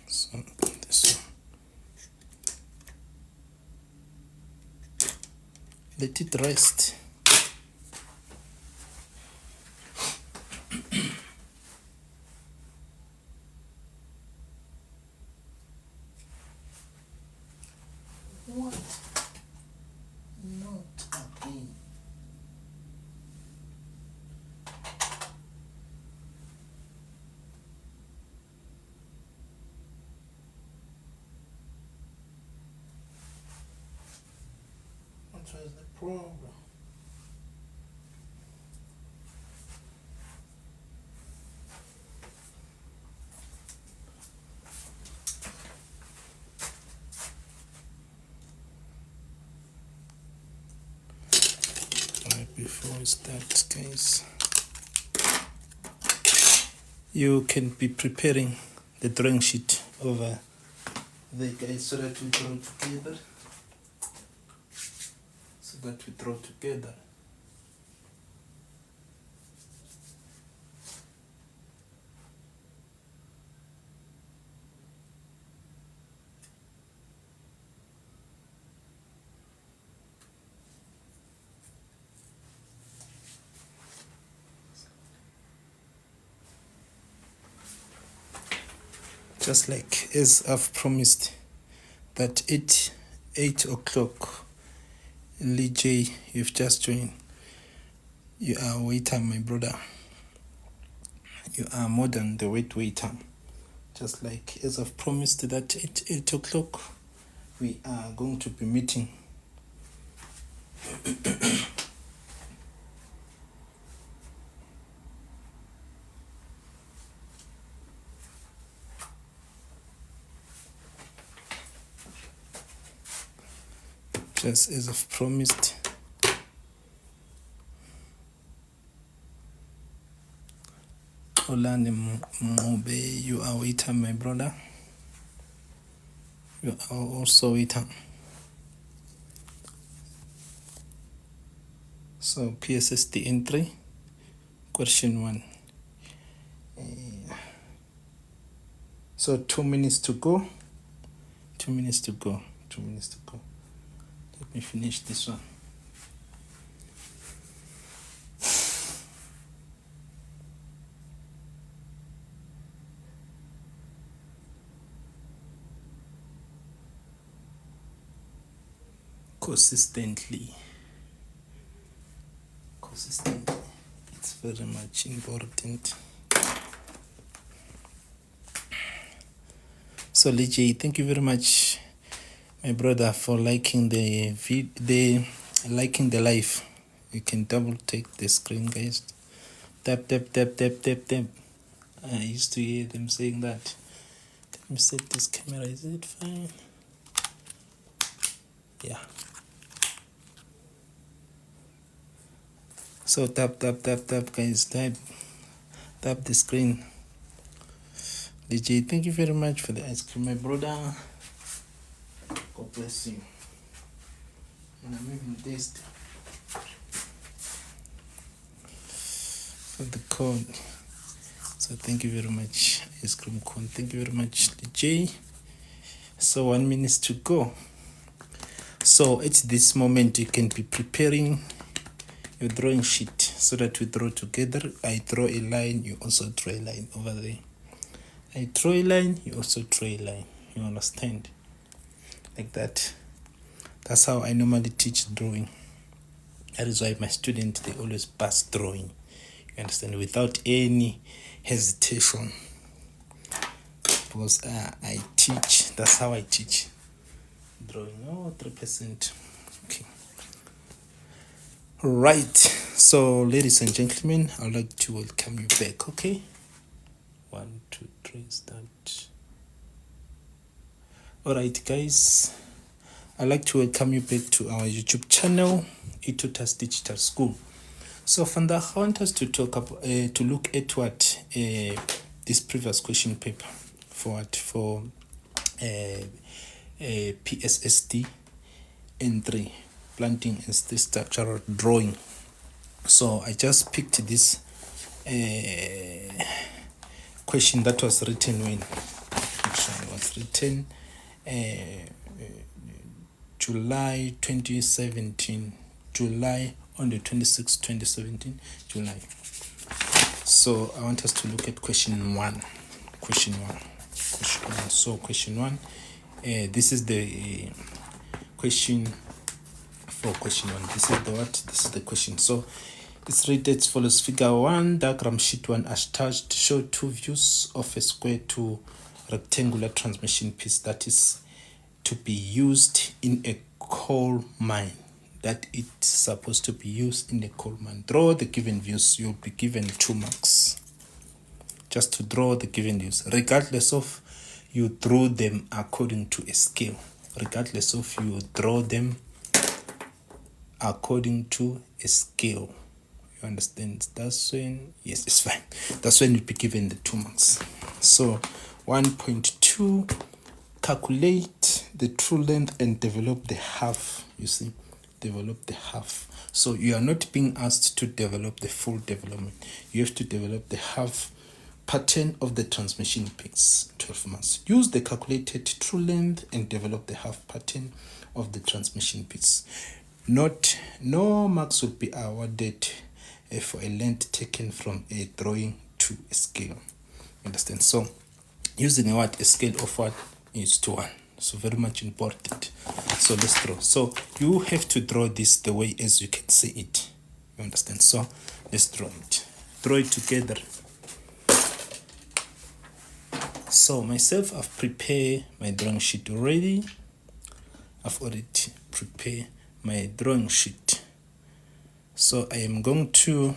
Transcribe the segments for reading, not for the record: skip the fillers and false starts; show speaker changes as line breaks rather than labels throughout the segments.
So this one, let it rest. What? Not again. What was the problem? Before we start, guys, you can be preparing the drawing sheet over there, guys, so that we draw together. Just like as I've promised that 8 o'clock, Lee J, you've just joined. You are a waiter, my brother. You are more than the waiter. Just like as I've promised that at 8 o'clock, we are going to be meeting. Just as I've promised. Olani Mobe, you are waiter, my brother. You are also waiter. So PSSD entry, question 1. So 2 minutes to go. 2 minutes to go. 2 minutes to go. Let me finish this one. Consistently. It's very much important. So Lee, thank you very much, my brother, for liking the live. You can double take the screen, guys. Tap. I used to hear them saying that. Let me set this camera. Is it fine? Yeah. So tap, guys. Tap the screen. DJ, thank you very much for the ice cream, my brother. God bless you. And I'm even tasty for the code. So thank you very much, ice cream cone. Thank you very much, DJ. So 1 minute to go. So at this moment, you can be preparing your drawing sheet so that we draw together. I draw a line, you also draw a line over there. I draw a line, you also draw a line. You understand? Like that. That's how I normally teach drawing. That is why my students, they always pass drawing. You understand? Without any hesitation. Because I teach. That's how I teach drawing. Oh, 3%. Okay. Right. So, ladies and gentlemen, I'd like to welcome you back. Okay. 1, 2, 3, start. Alright, guys, I'd like to welcome you back to our YouTube channel, eTutors Digital School. So from the I want us to talk about to look at what this previous question paper for PSSD N3, planting and structural drawing. So I just picked this question that was written when it was written July 2017, July on the 26th, 2017, July. So I want us to look at question one. So question one, this is the question for question one. This is the what? This is the question. So it's rated as follows. Figure 1, diagram sheet 1 as attached, show two views of a square to rectangular transmission piece that is to be used in a coal mine. That it's supposed to be used in a coal mine. Draw the given views. You'll be given 2 marks. Just to draw the given views, regardless of you draw them according to a scale. Regardless of you draw them according to a scale. You understand? That's when, yes, it's fine. That's when you'll be given the 2 marks. So 1.2, calculate the true length and develop the half. You see, develop the half. So you are not being asked to develop the full development. You have to develop the half pattern of the transmission piece, 12 months. Use the calculated true length and develop the half pattern of the transmission piece. No marks will be awarded for a length taken from a drawing to a scale. Understand? So using a scale of what is to 1. So very much important. So let's draw. So you have to draw this the way as you can see it. You understand? So let's draw it. Draw it together. So myself, I've prepared my drawing sheet already. I've already prepared my drawing sheet. So I am going to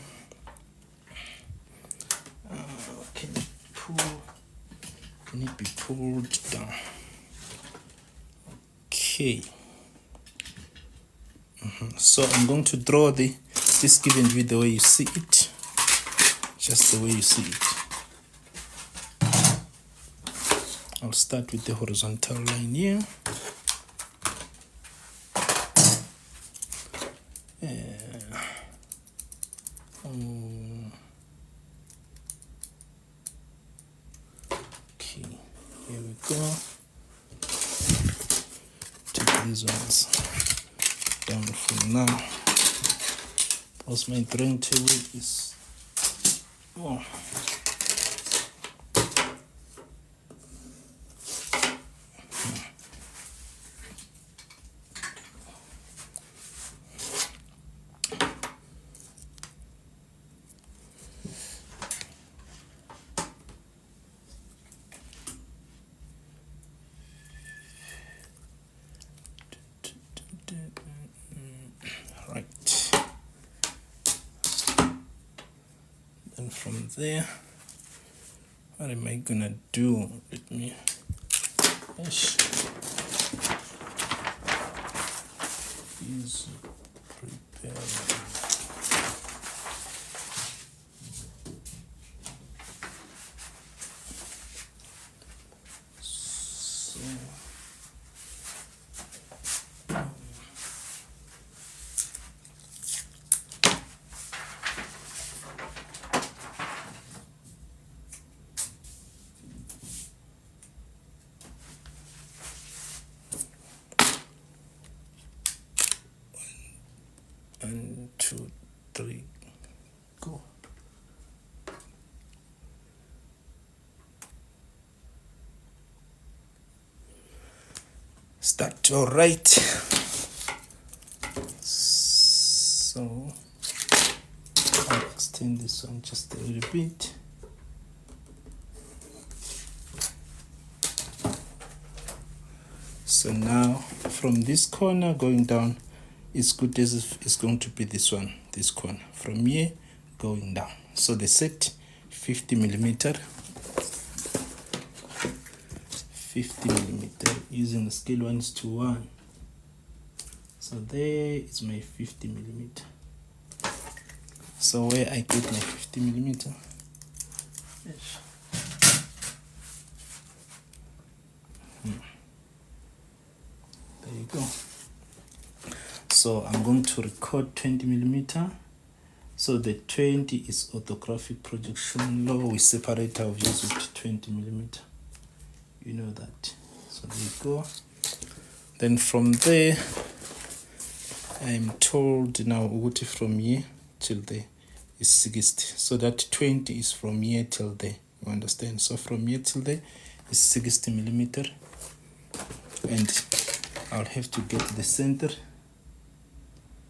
can it be pulled down? Okay. So I'm going to draw this given view the way you see it, just the way you see it. I'll start with the horizontal line here. Okay, here we go. Take these ones down for now. Because my drawing table is right. And from there, what am I gonna do? Let me is prepare. One, two, three, go. Start. All right. So I'll extend this one just a little bit. So now from this corner going down, it's good as if it's going to be this one, this corner. From here going down. So they set 50 millimeter. 50 millimeter using the scale 1:1. So there is my 50 millimeter. So where I get my 50 millimeter? Yes. There you go. So I'm going to record 20 millimeter. So the 20 is orthographic projection law. We separate our views with 20 millimeter. You know that. So there you go. Then from there, I'm told now what from here till there is 60. So that 20 is from here till there. You understand? So from here till there is 60 millimeter. And I'll have to get the center.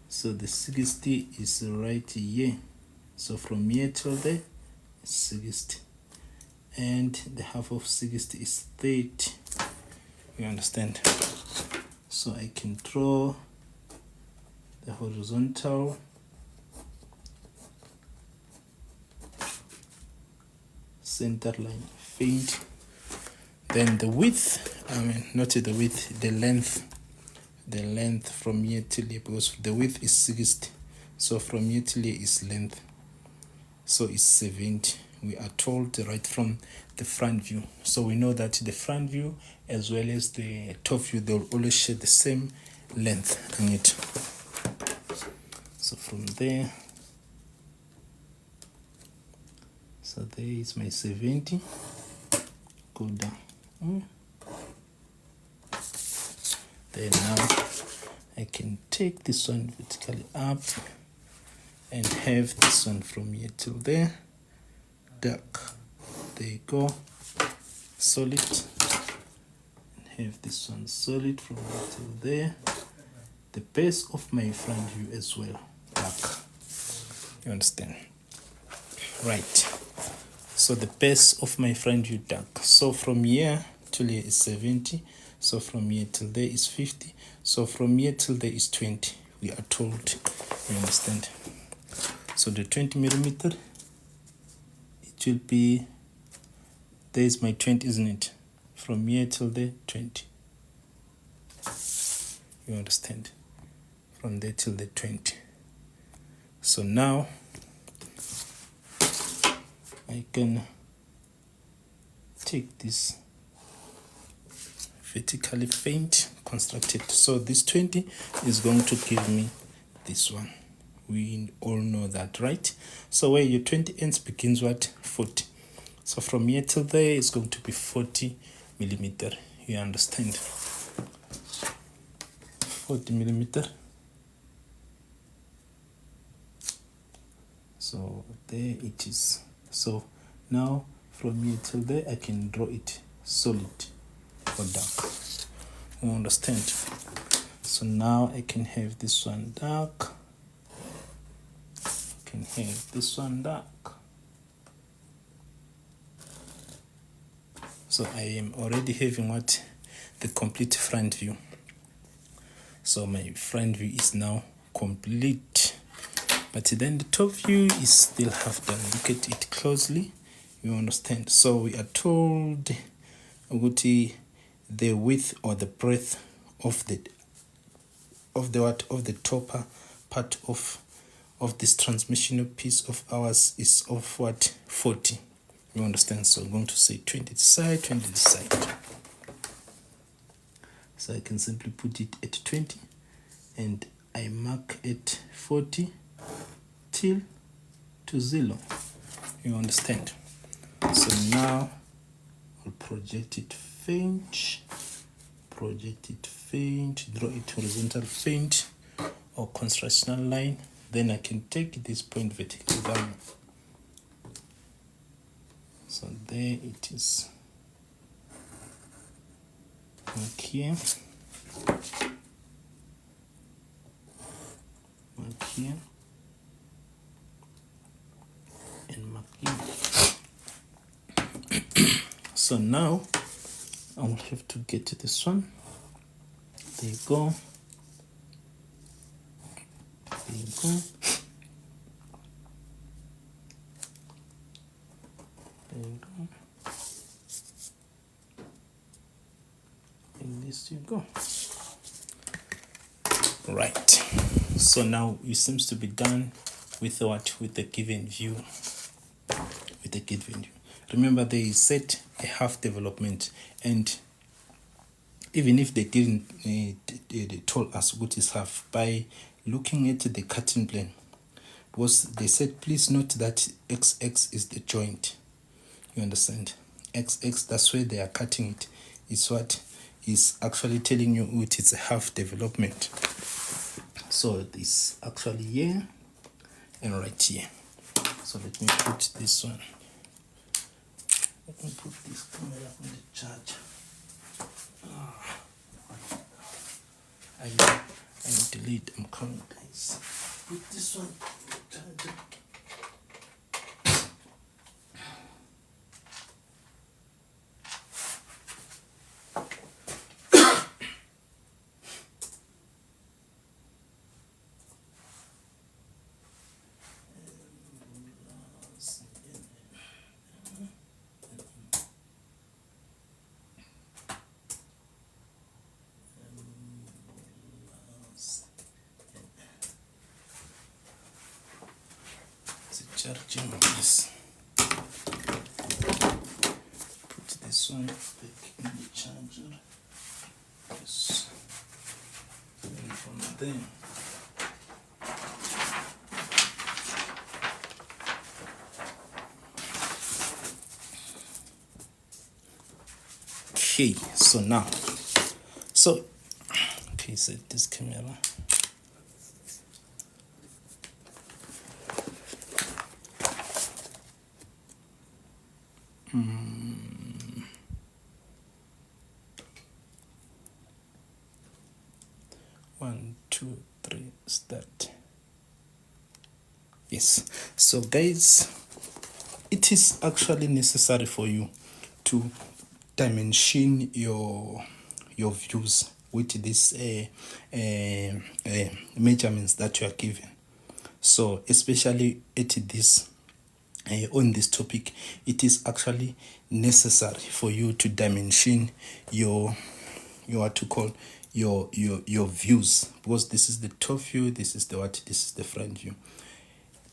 So the 60 is right here. So from here till there is 60. And the half of 60 is 30. You understand? So I can draw the horizontal center line, faint. Then the width, not the width, the length from here till here, because the width is 60. So from here till here is length. So it's 70. We are told right from the front view. So we know that the front view as well as the top view, they will always share the same length in it. So from there, so there is my 70. Go down. Then now I can take this one vertically up and have this one from here till there, dark. There you go, solid. And have this one solid from here till there. The base of my front view as well, dark. You understand? Right. So the base of my front view dark. So from here till here is 70. So from here till there is 50. So from here till there is 20. We are told. You understand? So the 20 millimeter, it will be, there is my 20, isn't it? From here till there, 20. You understand? From there till the 20. So now I can take this vertically faint, construct it. So this 20 is going to give me this one. We all know that, right? So where your 20 ends begins what? 40. So from here till there is going to be 40 millimeter. You understand? 40 millimeter. So there it is. So now from here till there I can draw it solid or dark. You understand? So now I can have this one dark. I can have this one dark. So I am already having what? The complete front view. So my front view is now complete. But then the top view is still half done. Look at it closely. You understand? So we are told the width or the breadth of the topper part of this transmissional piece of ours is of what? 40. You understand? So I'm going to say 20 this side, 20 this side. So I can simply put it at 20 and I mark at 40 till to 0. You understand? So now I'll project it faint, draw it horizontal faint or constructional line. Then I can take this point vertically down. So there it is. Mark here. Mark here. And mark here. So now I will have to get to this one. There you go. There you go. There you go. And this you go. Right. So now it seems to be done with what? With the given view. With the given view. Remember, they set a half development, and even if they didn't, they told us what is half by looking at the cutting plane. because they said please note that XX is the joint. You understand? XX, that's where they are cutting it. It's what is actually telling you it's a half development. So this actually here and right here. So let me put this one. Let me put this camera on the charge. I delete. I'm coming, guys. Put this one on the charger. Charging this. Put this one back in the charger. Yes. And from there. Okay, so now, okay, set this camera. One, two, three, start. Yes, so guys, it is actually necessary for you to dimension your views with these measurements that you are given. So especially at this on this topic, it is actually necessary for you to dimension your what to call your views, because this is the top view, this is the what, this is the front view.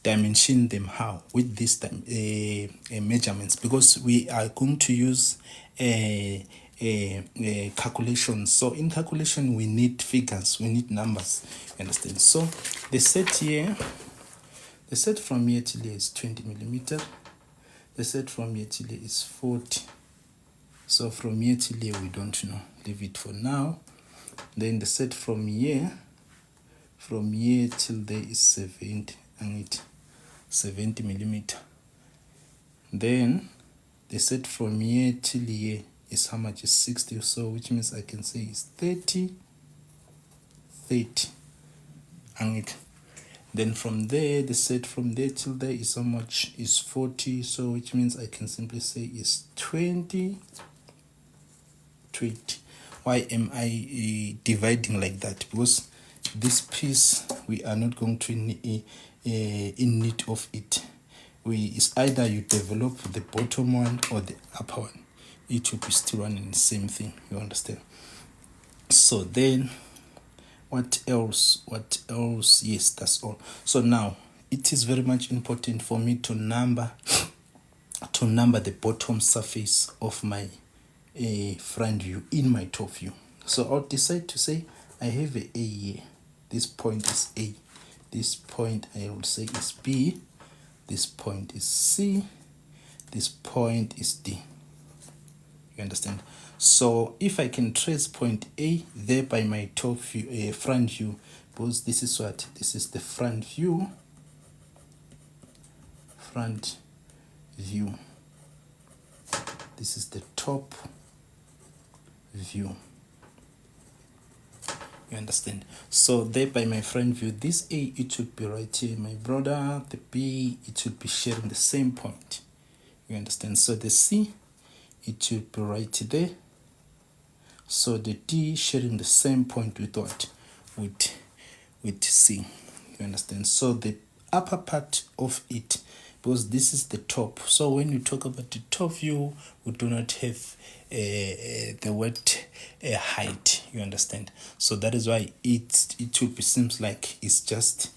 Dimension them how? With this time measurements, because we are going to use calculations. So in calculation we need figures, we need numbers, you understand? So the set here, the set from here till here is 20 millimeter. The set from here till here is 40. So from here till here we don't know, leave it for now. Then the set from here till there is 70, and it 70 millimeter. Then the set from here till here is how much? Is 60, so which means I can say is 30, and it. Then from there, the set from there till there is how much? Is 40, so which means I can simply say is 20. Why am I dividing like that? Because this piece we are not going to in need of it. It's either you develop the bottom one or the upper one. It will be still one and the same thing, you understand? So then what else? Yes, that's all. So now it is very much important for me to number the bottom surface of my front view in my top view. So I'll decide to say I have a here. This point is A. This point I will say is B. This point is C. This point is D. You understand? So if I can trace point A there by my top view, front view, because this is what? This is the front view. Front view. This is the top view. You understand? So there by my front view, this A, it should be right here, my brother. The B, it should be sharing the same point. You understand? So the C, it should be right there. So the D sharing the same point with what? With C. You understand? So the upper part of it, because this is the top. So when you talk about the top view, we do not have the word height. You understand? So that is why it should be, seems like it's just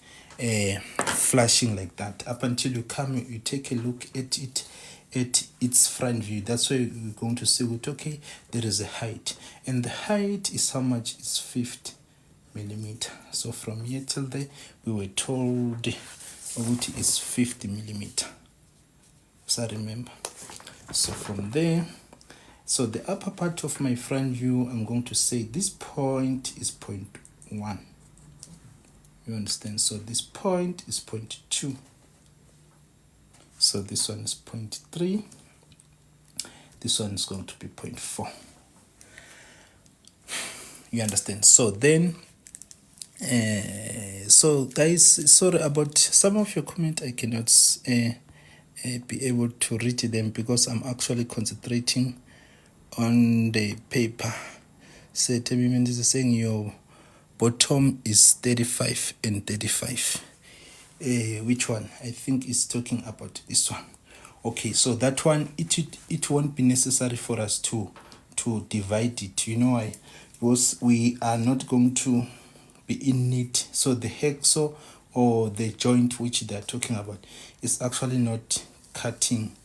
flashing like that. Up until you take a look at it, at its front view. That's why we're going to say, okay, there is a height, and the height is how much? Is 50 millimeter. So from here till there, we were told which is 50 millimeter. So I remember. So from there, so the upper part of my front view, I'm going to say this point is 0.1. You understand? So this point is 0.2. So this one is 0.3. This one is going to be 0.4. You understand? So then, so guys, sorry about some of your comment. I cannot be able to read them because I'm actually concentrating on the paper. So Temimen is saying your bottom is 35 and 35. Which one? I think it's talking about this one. Okay, so that one, it won't be necessary for us to divide it. You know why? Because we are not going to be in need. So the hacksaw or the joint which they are talking about is actually not cutting.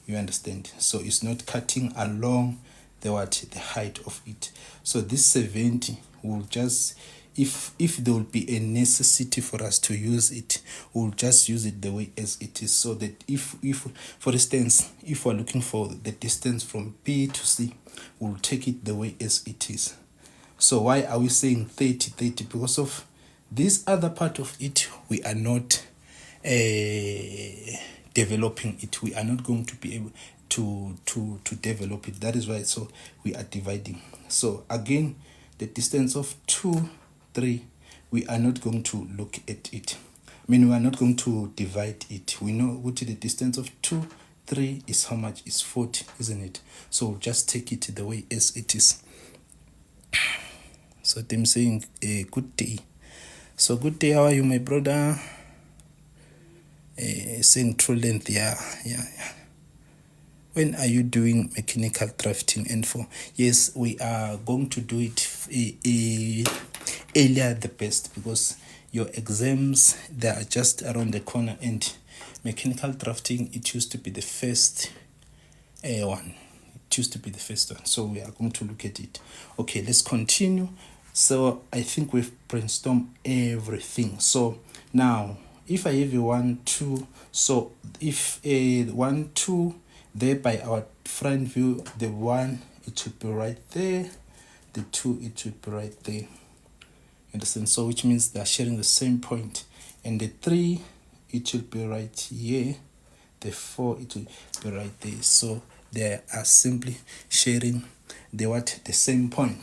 You understand? So it's not cutting along the height of it. So this 70 will just, if there will be a necessity for us to use it, we'll just use it the way as it is. So that if for instance, if we're looking for the distance from B to C, we'll take it the way as it is. So why are we saying 30? Because of this other part of it, we are not developing it. We are not going to be able to develop it. That is why, so we are dividing. So again, the distance of 2, 3, we are not going to look at it. I mean, we are not going to divide it. We know what the distance of 2, 3 is how much? Is 40, isn't it? So we'll just take it the way as it is. So them saying a good day. So good day, how are you, my brother? Saying true length, yeah. When are you doing mechanical drafting? And for yes, we are going to do it earlier the best, because your exams, they are just around the corner, and mechanical drafting, it used to be the first one. It used to be the first one. So we are going to look at it. Okay, let's continue. So I think we've brainstormed everything. So now, if I have a 1, 2, so if a 1, 2, there by our front view, the 1, it should be right there. The 2, it should be right there. Understand? So which means they are sharing the same point. And the 3, it should be right here. The 4, it will be right there. So they are simply sharing the same point.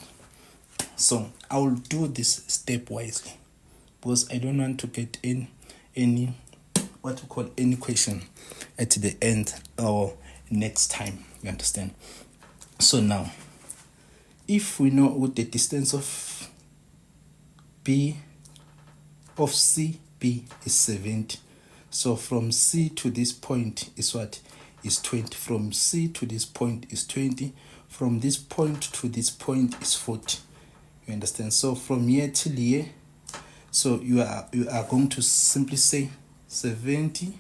So I will do this stepwise, because I don't want to get in any question at the end or next time. You understand? So now, if we know what the distance of B of CB is 70, so from C to this point is what? Is 20. From C to this point is 20. From this point to this point is 40. You understand? So from here till here, so you are going to simply say 70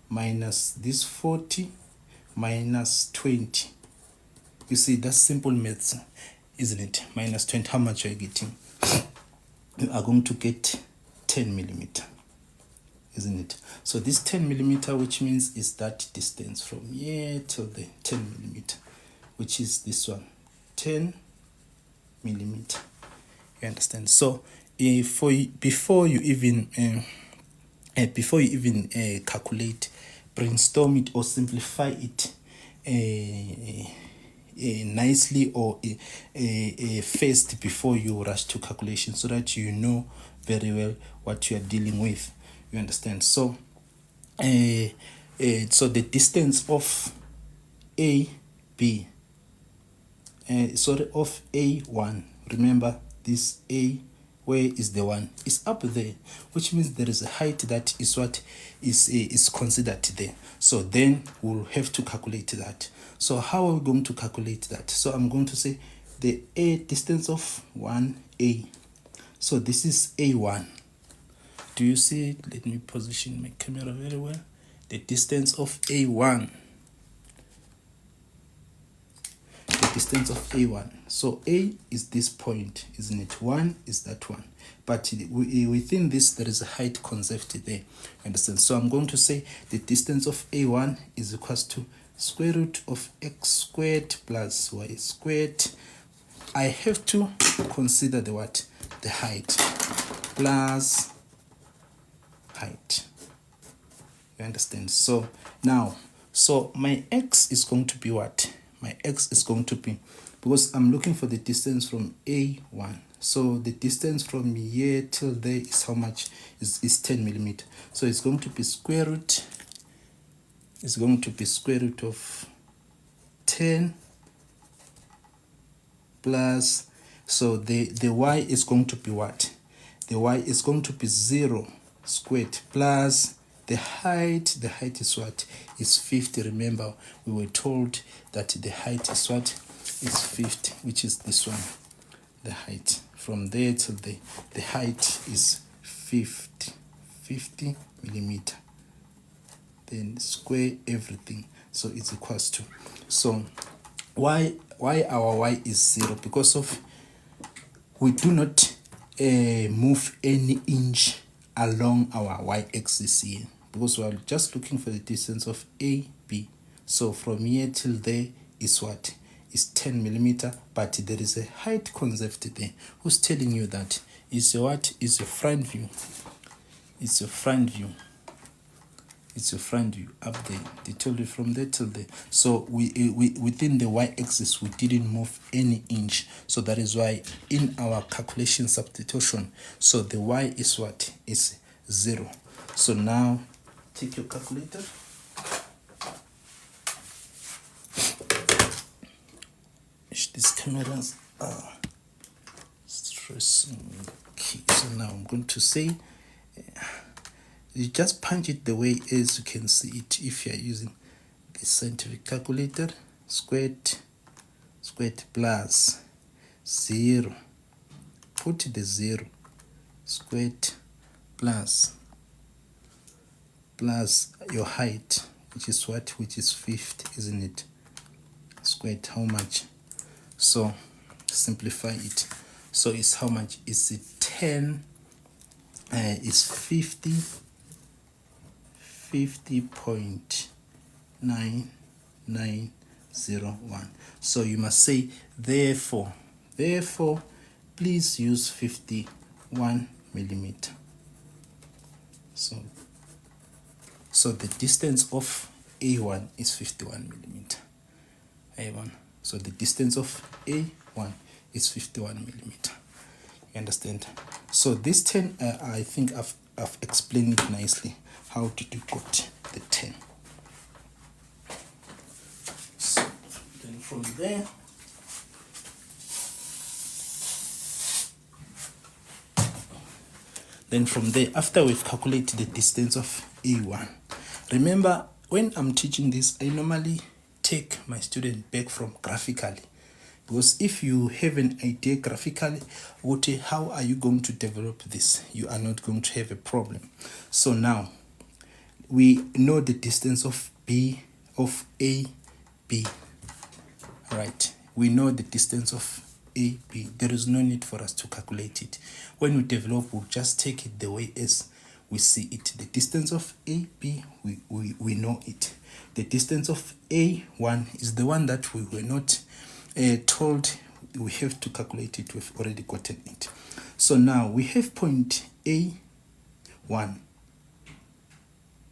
minus this 40 minus 20. You see, that's simple maths, isn't it? Minus 20, how much are you getting? You are going to get 10 millimeter, isn't it? So this 10 millimeter, which means is that distance from here till the 10 millimeter, which is this one, 10 millimeter. You understand? So before you even calculate, brainstorm it or simplify it nicely, or first before you rush to calculation, so that you know very well what you are dealing with. You understand? So so the distance of AB, of A1, remember this A, where is the 1? Is up there, which means there is a height that is what is considered there. So then we'll have to calculate that. So how are we going to calculate that? So I'm going to say the A distance of 1A. So this is A1. Do you see it? Let me position my camera very well. The distance of A1. The distance of A1. So A is this point, isn't it? 1 is that one. But within this, there is a height conserved there. Understand? So I'm going to say the distance of A1 is equals to square root of x squared plus y squared. I have to consider the what? The height plus height. You understand? So now, so my x is going to be what? My x is going to be, because I'm looking for the distance from A1. So the distance from here till there is how much? Is 10 millimeter. So it's going to be square root. It's going to be square root of 10 plus. So the y is going to be what? The y is going to be 0 squared plus the height. The height is what? Is 50. Remember, we were told that the height is what? Is 50, which is this one. The height from there till there, the height is 50 millimeter. Then square everything, so it's equals to. So why our y is 0? Because of we do not move any inch along our y-axis here, because we are just looking for the distance of AB. So from here till there is what? Is 10 millimeter, but there is a height conserved there. Who's telling you that? Is what? Is a front view. It's a front view. It's a front view up there. They told you from there till there. So we within the y-axis we didn't move any inch. So that is why in our calculation substitution, so the y is what? Is 0. So now take your calculator. These cameras are stressing me. Okay, so now I'm going to say, you just punch it the way as you can see it. If you are using the scientific calculator, squared plus 0, put the 0, squared plus your height, which is what? Which is 50, isn't it? Squared how much? So simplify it. So it's how much? Is it 10? It's 50.9901. So you must say therefore please use 51 millimeter. So the distance of A1 is 51 millimeter. A1. So the distance of A1 is 51 millimeter. You understand? So this 10, I think I've explained it nicely. How did you got the 10? So then from there, after we've calculated the distance of A1, remember when I'm teaching this, I normally take my student back from graphically, because if you have an idea graphically, how are you going to develop this? You are not going to have a problem. So now we know the distance of AB, right? We know the distance of AB. There is no need for us to calculate it. When we develop, we'll just take it the way as we see it. The distance of AB, we know it. The distance of A1 is the one that we were not told we have to calculate it. We've already gotten it. So now we have point A1.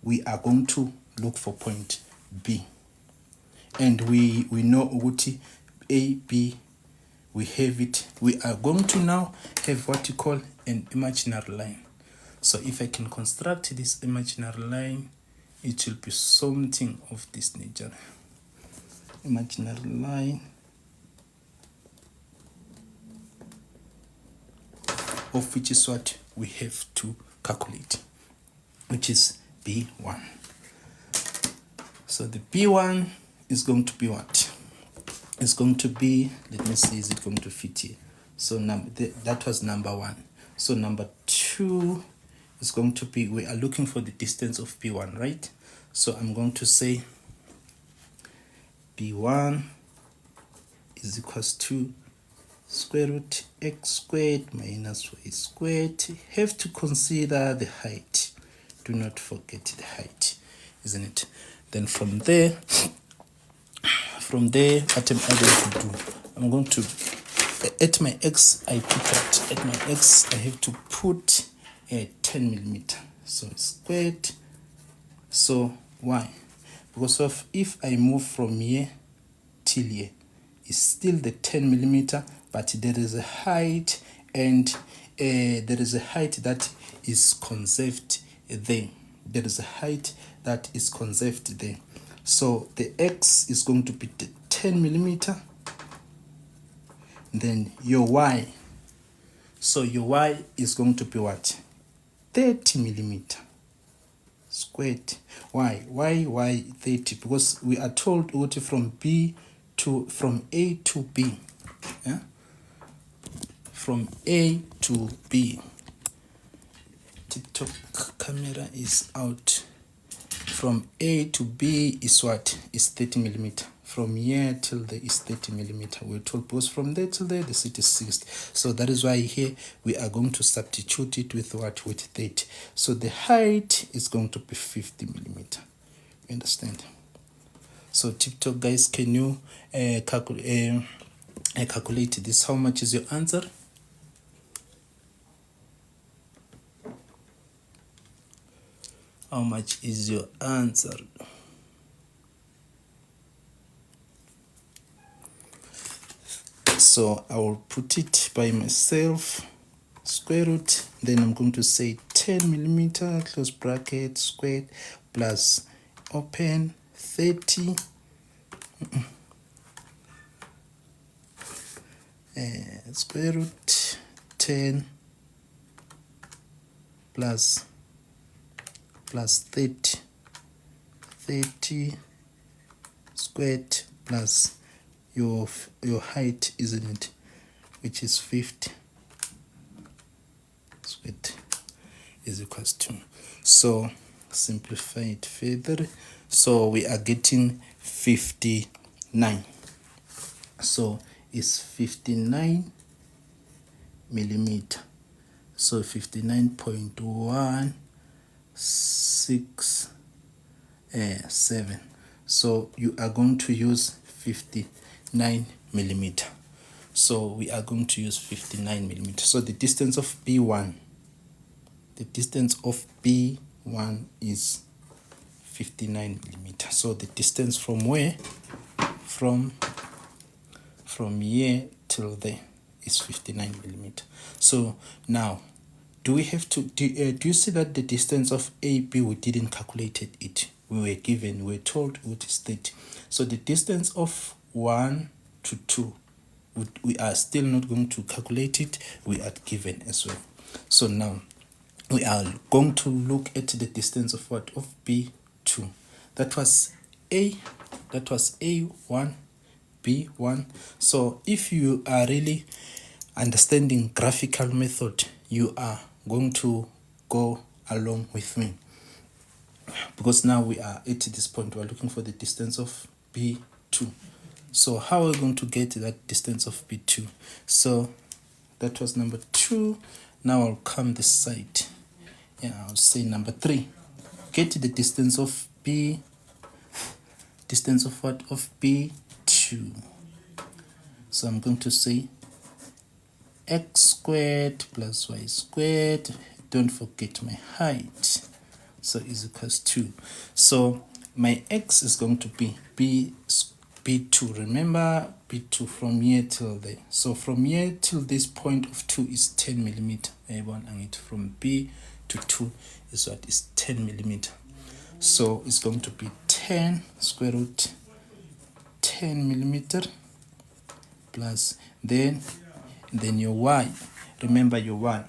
We are going to look for point B. And we know what AB, we have it. We are going to now have what you call an imaginary line. So if I can construct this imaginary line, it will be something of this nature. Imaginary line of which is what we have to calculate, which is B1. So the B1 is going to be what? It's going to be, let me see, is it going to fit here? So that was number 1. So number 2 is going to be, we are looking for the distance of B1, right? So I'm going to say B1 is equals to square root x squared minus y squared. Have to consider the height. Do not forget the height, isn't it? Then from there, what am I going to do? I'm going to, at my x, I have to put a 10 millimeter. So squared. So why? Because of if I move from here till here, it's still the 10 millimeter, but there is a height, and there is a height that is conserved there. There is a height that is conserved there. So the x is going to be 10 millimeter. Then your y. So your y is going to be what? 30 millimeter squared. Why 30? Because we are told from A to B. Yeah? From A to B. TikTok camera is out. From A to B is what? Is 30 millimeter. From here till there is 30 millimeter. We're told because from there till there the seat is 60. So that is why here we are going to substitute it with what? With 30. So the height is going to be 50 millimeter. You understand? So TikTok guys, can you calculate this? How much is your answer? How much is your answer? So I will put it by myself, square root, then I'm going to say 10 millimeter, close bracket, squared, plus open 30, square root 10 plus 30 squared plus your height, isn't it, which is 50 squared is equals to. So simplify it further. So we are getting 59. So it's 59 millimeter. So 59.167. So you are going to use 59 millimeter. So we are going to use 59 millimeter. So the distance of B1, is 59 millimeter. So the distance from where? From here till there is 59 millimeter. So now, do we have to do you see that the distance of AB, we didn't calculate it? We were told what is 30. So the distance of 1 to 2, we are still not going to calculate it. We are given as well. So now we are going to look at the distance of what? Of B2. That was A1, B1. So if you are really understanding graphical method, you are going to go along with me, because now we are at this point, we are looking for the distance of B2. So how are we going to get that distance of B2? So that was number 2. Now I'll come this side. I'll say number 3. Get the distance of B. Distance of what? Of B2. So I'm going to say x squared plus y squared. Don't forget my height. So is equals to. So my x is going to be B2. Remember B2 from here till there. So from here till this point of 2 is 10 millimeter. And from B to 2 is what? Is 10 millimeter. So it's going to be 10 square root 10 millimeter plus then your y. Remember your y.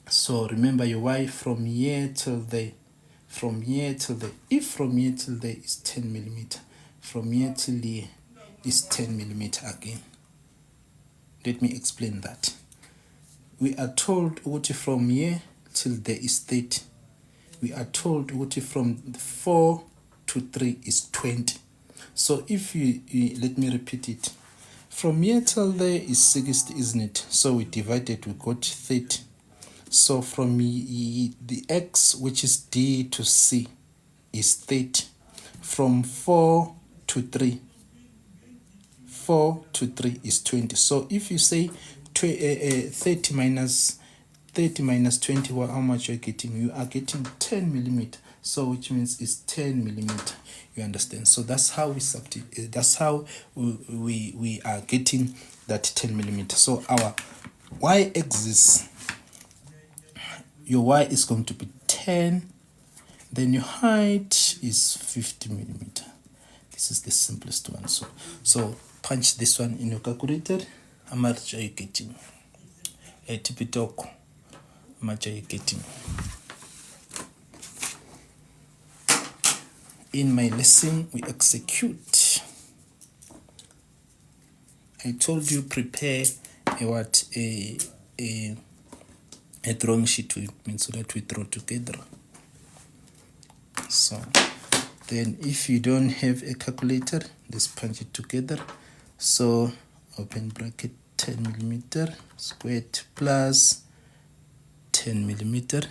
So remember your y from here till there. From here till there. If from here till there is 10 millimeter, from here till here is 10 millimeter again. Let me explain that. We are told what from here till there is 30. We are told what from 4 to 3 is 20. So if you let me repeat it. From here till there is 60, isn't it? So we divided, we got 30. So from the x, which is D to C, is 30. From 4 to 3, 4 to 3 is 20. So if you say 30 minus 20, well, how much are you getting? You are getting 10 millimeter. So which means it's 10 millimeter. You understand? So that's how we substitute. That's how we are getting that 10 millimeter. So our y-axis, your y is going to be 10. Then your height is 50 millimeter. This is the simplest one. So punch this one in your calculator. How much are you getting? Tipitoko. How much are you getting? In my lesson, we execute. I told you prepare a drawing sheet with me so that we throw together. So then if you don't have a calculator, just punch it together. So open bracket 10 millimeter squared plus 10 millimeter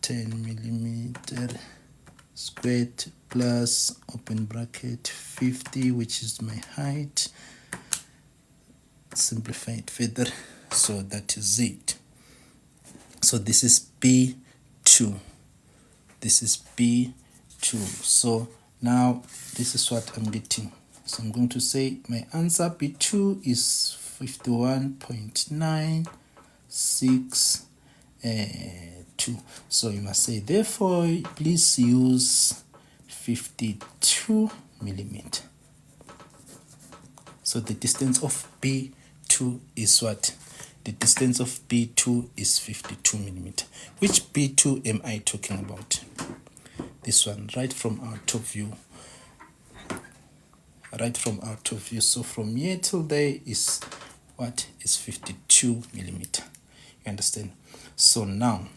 10 millimeter squared plus open bracket 50, which is my height. Simplify it further. So that is it. So this is B2. This is B2. So now this is what I'm getting. So I'm going to say my answer B2 is 51.962. So you must say, therefore, please use 52 millimeter. So the distance of B2 is what? The distance of B2 is 52 millimeter. Which B2 am I talking about? This one, right from our top view. Right from our top view. So from here till there is what? Is 52 millimeter. You understand? So now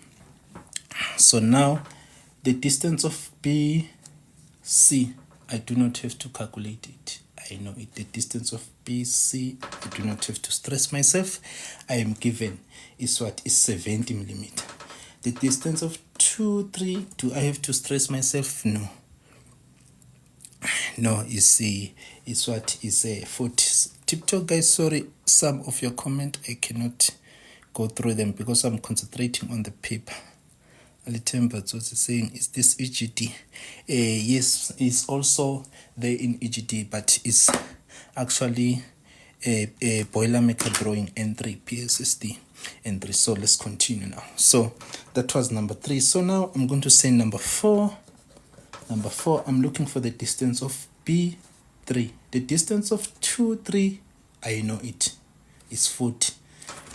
the distance of BC, I do not have to calculate it. I know it. The distance of BC, I do not have to stress myself. I am given is what? Is 70 millimeter. The distance of 2, 3, do I have to stress myself? No. No, is what is a 40. TikTok guys, sorry, some of your comment I cannot go through them because I'm concentrating on the paper. But what it's saying is this EGD. Yes, it's also there in EGD, but it's actually a Boilermaker drawing N3 PSSD N3. So let's continue now. So that was number 3. So now I'm going to say number 4. Number 4, I'm looking for the distance of B3. The distance of 2, 3, I know it. It's 40.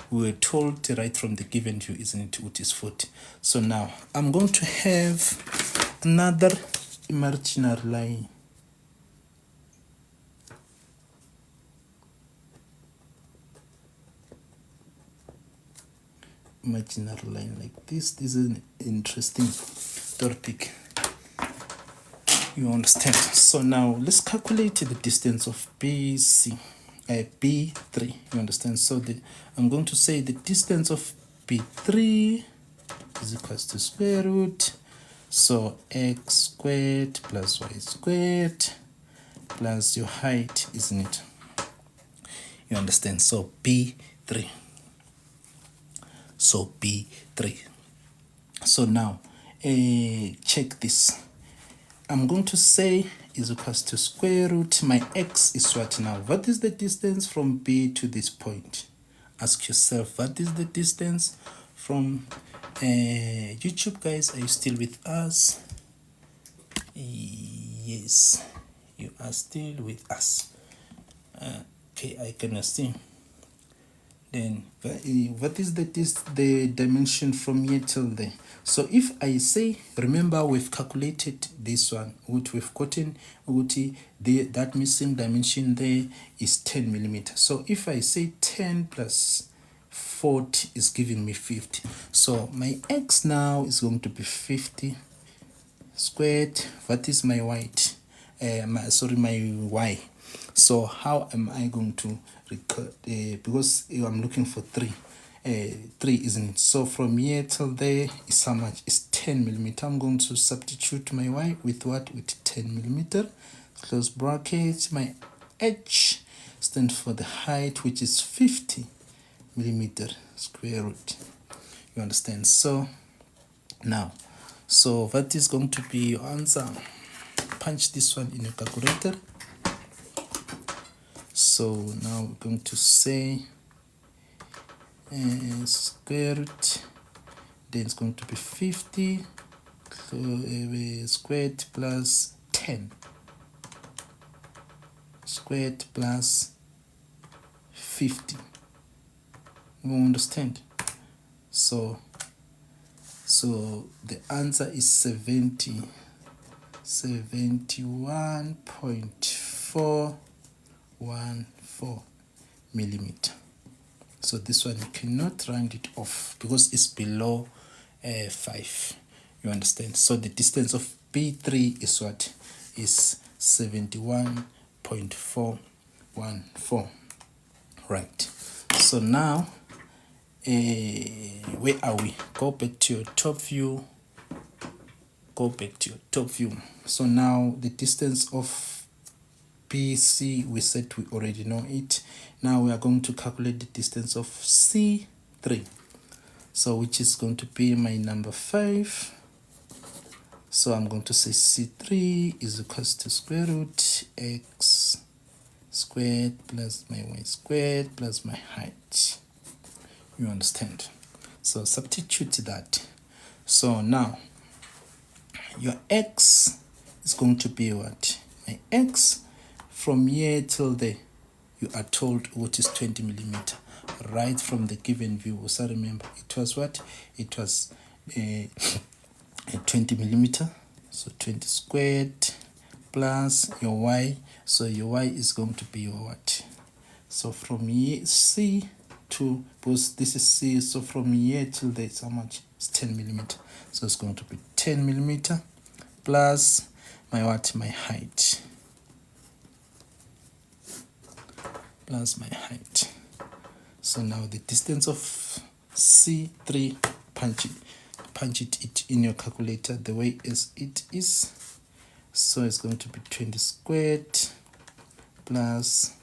We were told right from the given view, isn't it? It is 40. So now I'm going to have another imaginary line. Imaginary line like this. This is an interesting topic. You understand? So now let's calculate the distance of BC. B3, you understand? So I'm going to say the distance of B3 is equals to square root. So x squared plus y squared plus your height, isn't it? You understand? So B3. So B3. So now check this. I'm going to say is equals to square root. My x is what now? What is the distance from B to this point? Ask yourself, what is the distance from YouTube guys? Are you still with us? Yes, you are still with us. Okay, I can see. Then what is the dimension from here till there? So if I say, remember we've calculated this one, which we've gotten that missing dimension there is 10 millimeter. So if I say 10 plus 40 is giving me 50. So my x now is going to be 50 squared. What is my y? My y. So how am I going to record? Because I'm looking for 3. 3, isn't it? So from here till there is how much? Is 10 millimeter. I'm going to substitute my y with what? With 10 millimeter. Close bracket. My h stands for the height, which is 50 millimeter square root. You understand? So now, so that is going to be your answer. Punch this one in your calculator. So now we're going to say square root, then it's going to be 50 squared plus 10 squared plus 50. You understand? So the answer is 71.414 millimeter. So this one you cannot round it off because it's below 5. You understand? So the distance of B3 is what? Is 71.414. Right. So now, where are we? Go back to your top view. Go back to your top view. So now the distance of BC, we said we already know it. Now we are going to calculate the distance of C3. So which is going to be my number 5. So I'm going to say C3 is equals to square root x squared plus my y squared plus my height. You understand? So substitute that. So now your x is going to be what? My x from here till there, you are told what is 20 millimeter. Right from the given view. So remember, it was what? It was a 20 millimeter. So 20 squared plus your y. So your y is going to be your what? So from here C to, because this is C, so from here till there it's how much? It's 10 millimeter. So it's going to be 10 millimeter plus my what? My height. Plus my height. So now the distance of C3, punch it in your calculator the way as it is. So it's going to be 20 squared plus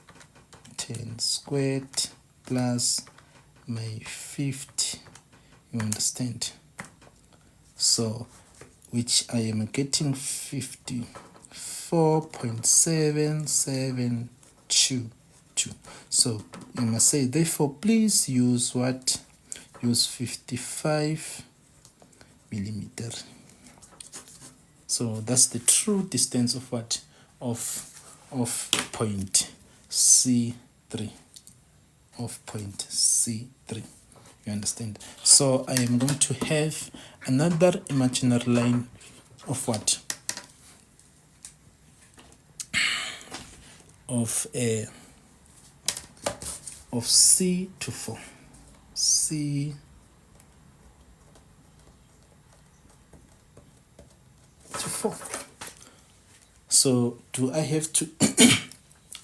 10 squared plus my 50. You understand? So which I am getting 54.772. So you must say, therefore, please use what? Use 55 millimeter. So that's the true distance of what? Of point C3. Of point C3. You understand? So I am going to have another imaginary line of what? Of C to 4. C to 4. So do I have to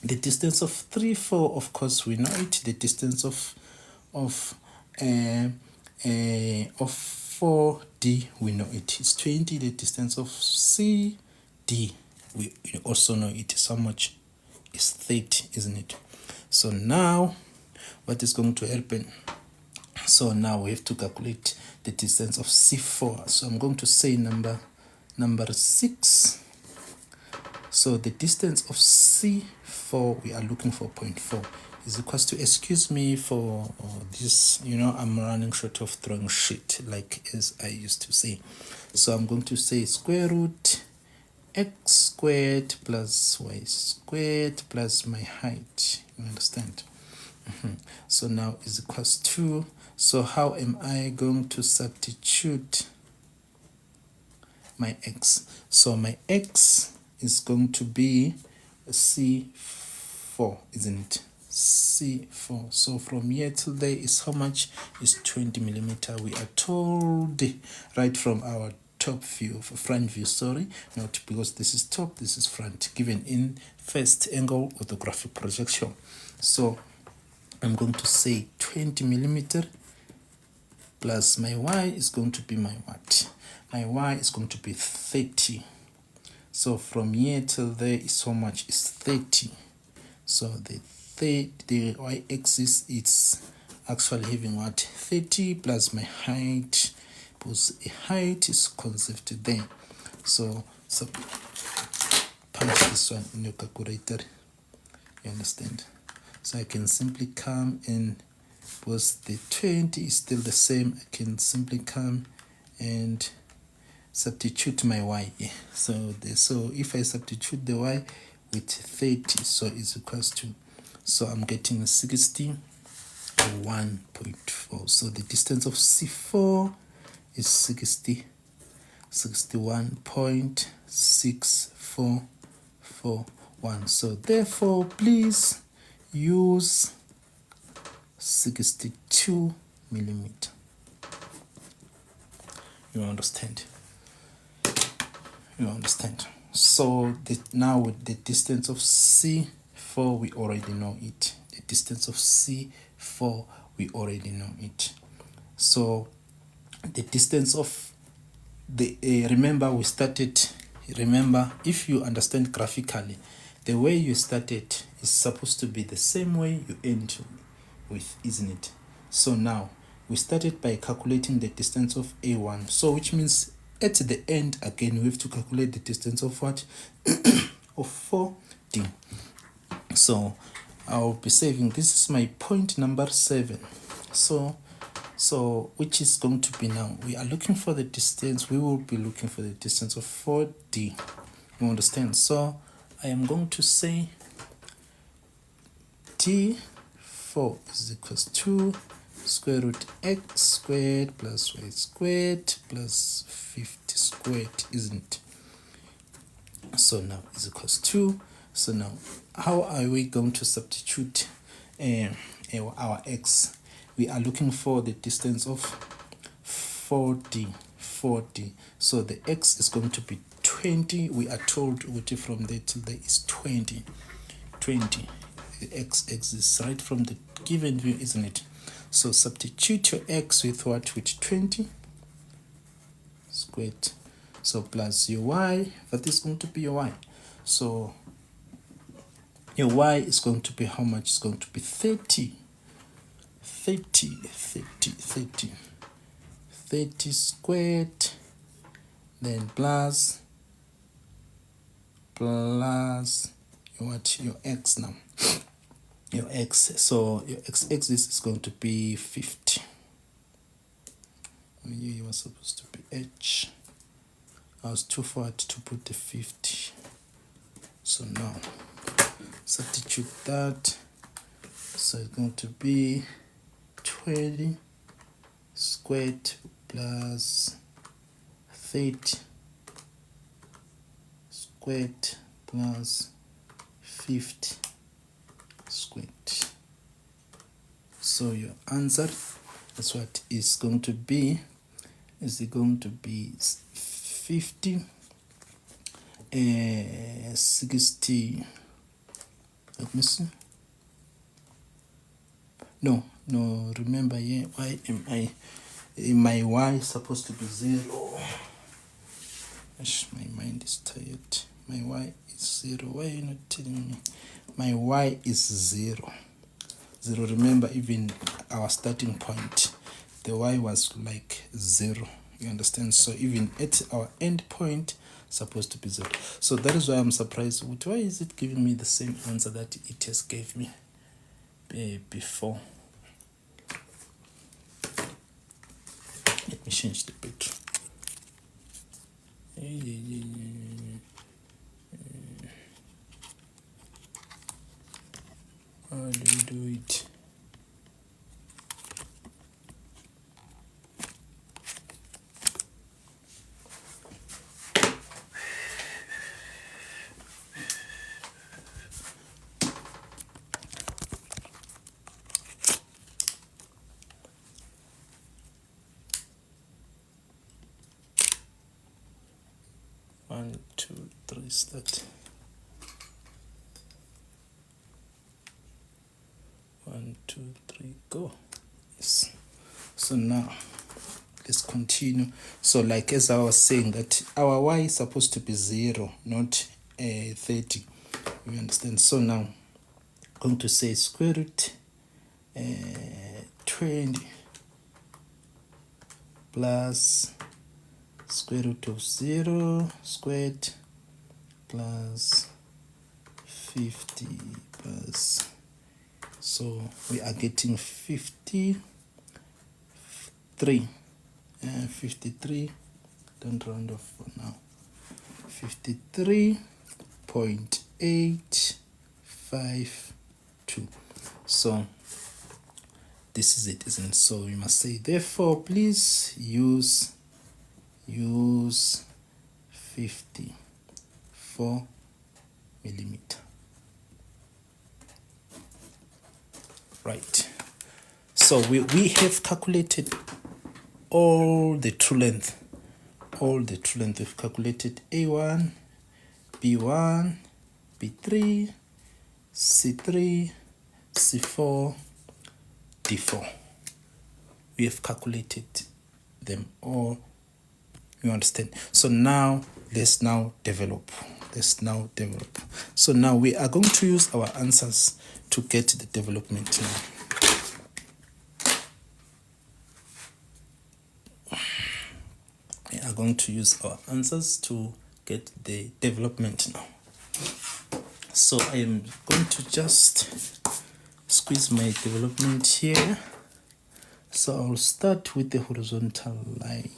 the distance of 3, 4, of course we know it. The distance of 4D, we know it is 20. The distance of CD, we also know it is how much? Is 30, isn't it? So now what is going to happen? So now we have to calculate the distance of C4. So I'm going to say number 6. So the distance of C4, we are looking for 0.4, is equals to, excuse me for this, I'm running short of drawing sheet, like as I used to say. So I'm going to say square root x squared plus y squared plus my height. You understand? So now is equals to, so how am I going to substitute my x? So my x is going to be C4, isn't it? C4. So from here till there is how much? Is 20 millimeter. We are told right from our top view, front view, sorry, not because this is top, this is front, given in first angle orthographic projection. So I'm going to say 20 millimeter plus my y is going to be my what? My y is going to be 30. So from here till there is how much? Is 30. So the y-axis is actually having what? 30 plus my height, because a height is conceived there. So punch this one in your calculator. You understand? So I can simply come in, because the 20 is still the same, I can simply come and substitute my y. So if I substitute the y with 30, so it's equals to, so I'm getting 61.4. So the distance of C4 is 61.6441. So therefore, please use 62 millimeter. You understand? You understand? So now with the distance of C4, we already know it. The distance of C4, we already know it. So the distance of the remember if you understand graphically, the way you started is supposed to be the same way you end with, isn't it? So now we started by calculating the distance of A1, so which means at the end again we have to calculate the distance of what? Of 4D. So I'll be saving, this is my point number 7. So which is going to be, now we are looking for the distance, we will be looking for the distance of 4D. You understand? So I am going to say D4 is equals to square root x squared plus y squared plus 50 squared, isn't it? So now is equals to, so now how are we going to substitute our x? We are looking for the distance of 4D. So the x is going to be 20. We are told from there till there is 20. The x is right from the given view, isn't it? So substitute your x with what? With 20 squared. So plus your y, that is going to be your y. So your y is going to be how much? It's going to be 30 squared, then plus your what? Your x now. Your x, so your x-axis is going to be 50. You were supposed to be h. I was too forward to put the 50. So now substitute that. So it's going to be 20 squared plus 30 squared plus 50 squared. So your answer is what is going to be, is it going to be 50 60, let me see, no, remember here, why am I, my y is supposed to be 0. Gosh, my mind is tired. My y is 0. Why are you not telling me? My y is 0. Remember, even our starting point, the y was like 0. You understand? So even at our end point, supposed to be 0. So that is why I'm surprised. Why is it giving me the same answer that it has gave me before? Let me change the picture. How do you do it? 1, 2, 3, start. 1, 2, 3, go. Yes. So now let's continue. So like as I was saying, that our y is supposed to be 0, not 30. You understand? So now I'm going to say square root 20 plus square root of 0 squared plus 50 plus, so we are getting 53. 53, don't round off for now, 53.852. So this is it, isn't it? So we must say, therefore please use 54 millimeter. Right. So we have calculated all the true length. We've calculated A1, B1, B3, C3, C4, D4. We have calculated them all. You understand? So now let's now develop. So now we are going to use our answers to get the development now. We are going to use our answers to get the development now. So I am going to just squeeze my development here. So I'll start with the horizontal line,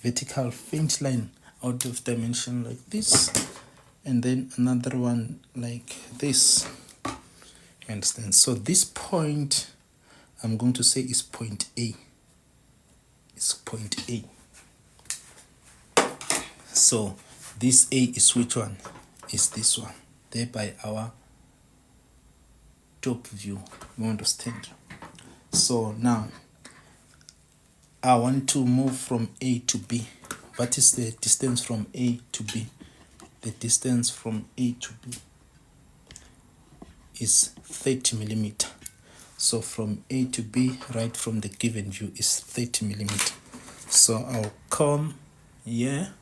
vertical faint line out of dimension like this, and then another one like this. You understand? So this point I'm going to say is point A. It's point A. So this A is which one? Is this one. Thereby our top view. You understand? So now I want to move from A to B. What is the distance from A to B? The distance from A to B is 30 millimeter. So from A to B, right from the given view, is 30 millimeter. So I'll come here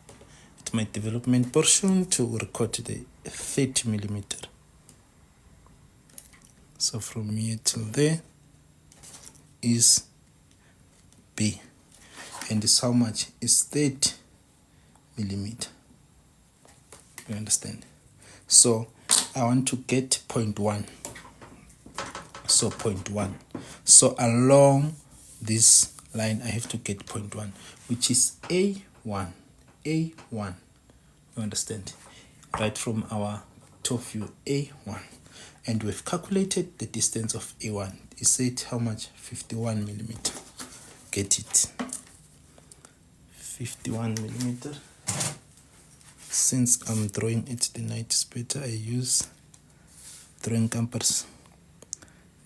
at my development portion to record the 30 millimeter. So from here till there is B, and it's how much? Is 30 millimeter. You understand? So I want to get 0.1. So 0.1. So along this line I have to get 0.1, which is A1. A1. You understand? Right from our top view, A1. And we've calculated the distance of A1. It said how much? 51 millimeter. Get it? 51 millimeter. Since I'm drawing at the night is better, I use drawing compass.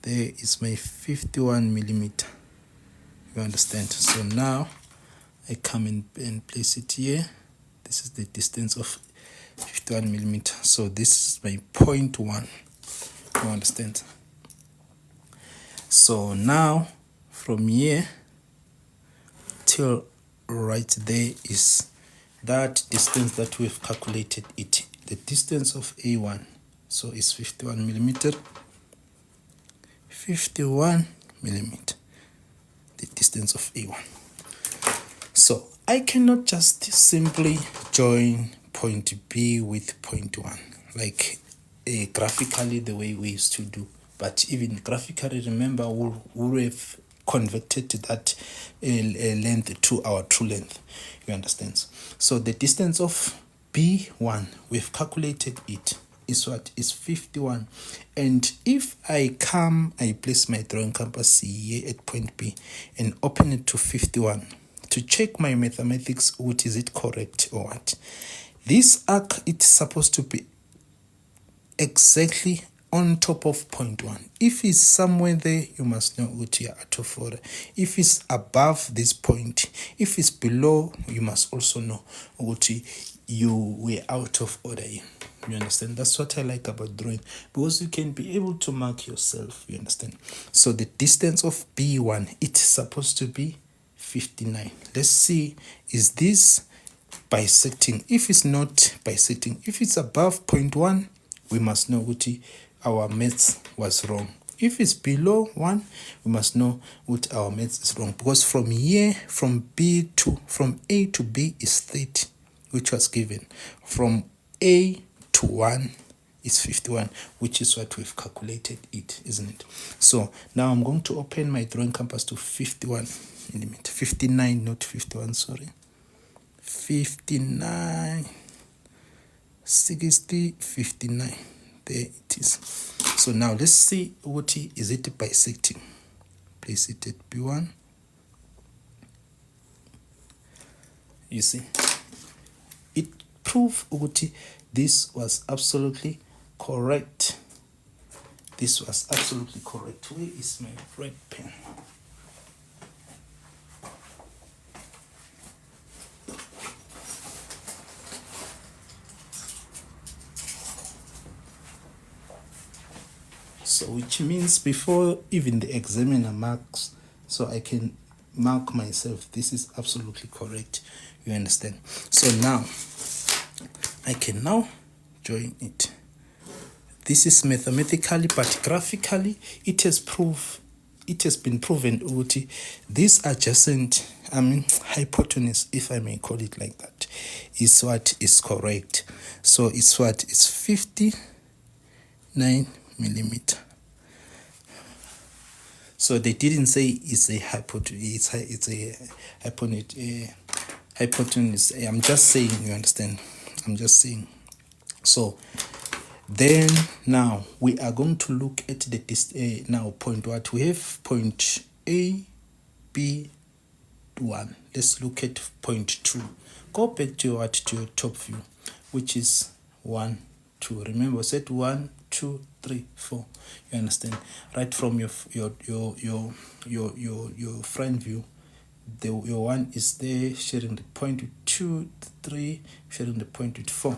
There is my 51 millimeter. You understand? So now I come in and place it here. This is the distance of 51 millimeter. So this is my 0.1. You understand? So now from here till right there is that distance that we've calculated it. The distance of A1. So it's 51 millimeter. 51 millimeter. The distance of A1. So I cannot just simply join point B with point 1 like graphically the way we used to do, but even graphically, remember, we'll have converted that length to our true length. You understand? So the distance of B1, we've calculated it, is what? Is 51. And if I place my drawing compass here at point B and open it to 51 to check my mathematics, what is it correct or what? This arc, it's supposed to be exactly on top of 0.1. If it's somewhere there, you must know what you are out of order. If it's above this point, if it's below, you must also know what you were out of order in. You understand? That's what I like about drawing, because you can be able to mark yourself. You understand? So the distance of B1, it's supposed to be 59. Let's see, is this bisecting? If it's not bisecting, if it's above 0.1, we must know what our maths was wrong. If it's below 1, we must know what our maths is wrong, because from here, from A to B is 30, which was given. From A to 1 is 51, which is what we've calculated it, isn't it? So now I'm going to open my drawing compass to 51 millimeter, 59, not 51, sorry. 59, 60, 59. There it is. So now let's see what is it bisecting. Place it at B1. You see, it proved what this was absolutely correct. This was absolutely correct. Where is my red pen? So which means before even the examiner marks, so I can mark myself, this is absolutely correct. You understand? So now I can now join it. This is mathematically, but graphically it has been proven that this adjacent, hypotenuse, if I may call it like that, is what is correct. So it's what? It's 59 millimeter. So they didn't say it's a hypotenuse. It's a hypotenuse. I'm just saying, you understand? I'm just saying. So then now we are going to look at the now point what we have, point A, B, 1. Let's look at point 2. Go back to your top view, which is 1, 2. Remember, set 1, 2, 3, 4. You understand? Right from your front view, your 1 is there sharing the point with 2, 3, sharing the point with 4.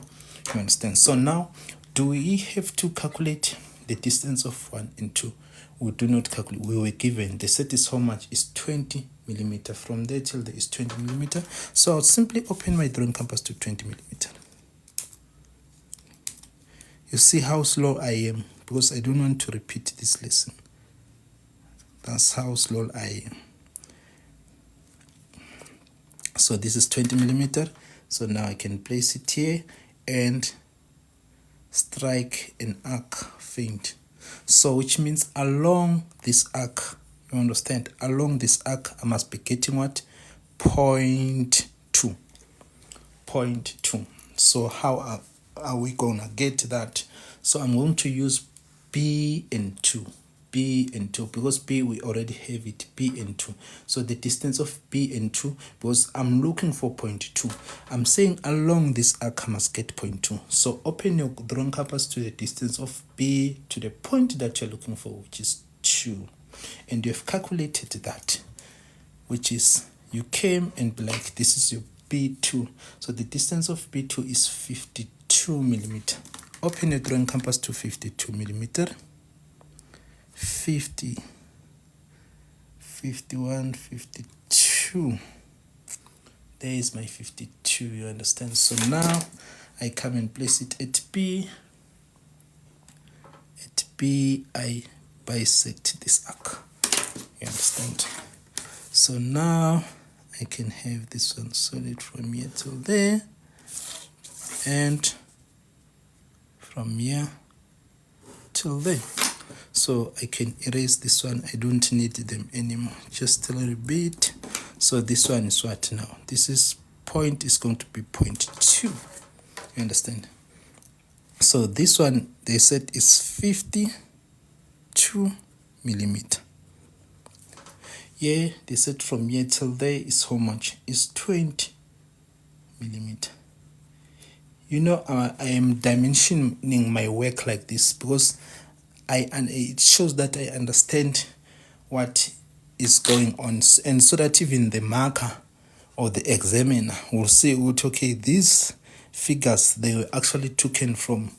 You understand? So now, do we have to calculate the distance of 1 and 2? We do not calculate. We were given the set is how much? Is 20 millimeter. From there till there is 20 millimeter. So I'll simply open my drawing compass to 20 millimeter. You see how slow I am, because I don't want to repeat this lesson. That's how slow I am. So this is 20 millimeter. So now I can place it here and strike an arc faint. So which means along this arc, you understand, along this arc I must be getting what? 0.2. 0.2. So how are we gonna get that? So I'm going to use B and 2. B and 2, because B we already have it, B and 2. So the distance of B and 2, because I'm looking for 0.2. I'm saying along this arc I must get 0.2. So open your drawing compass to the distance of B to the point that you're looking for, which is 2. And you have calculated that, which is, you came and be like, this is your B2. So the distance of B2 is 52 millimeter. Open your drawing compass to 52 millimeter. 50, 51, 52. There is my 52, you understand? So now I come and place it at B. At B, I bisect this arc. You understand? So now I can have this one solid from here till there, and from here till there. So I can erase this one. I don't need them anymore. Just a little bit. So this one is what now? This is point is going to be 0.2. You understand? So this one they said is 52 millimeter. Yeah, they said from here till there is how much? Is 20 millimeter. You know, I am dimensioning my work like this because it shows that I understand what is going on, and so that even the marker or the examiner will say, okay, these figures, they were actually taken from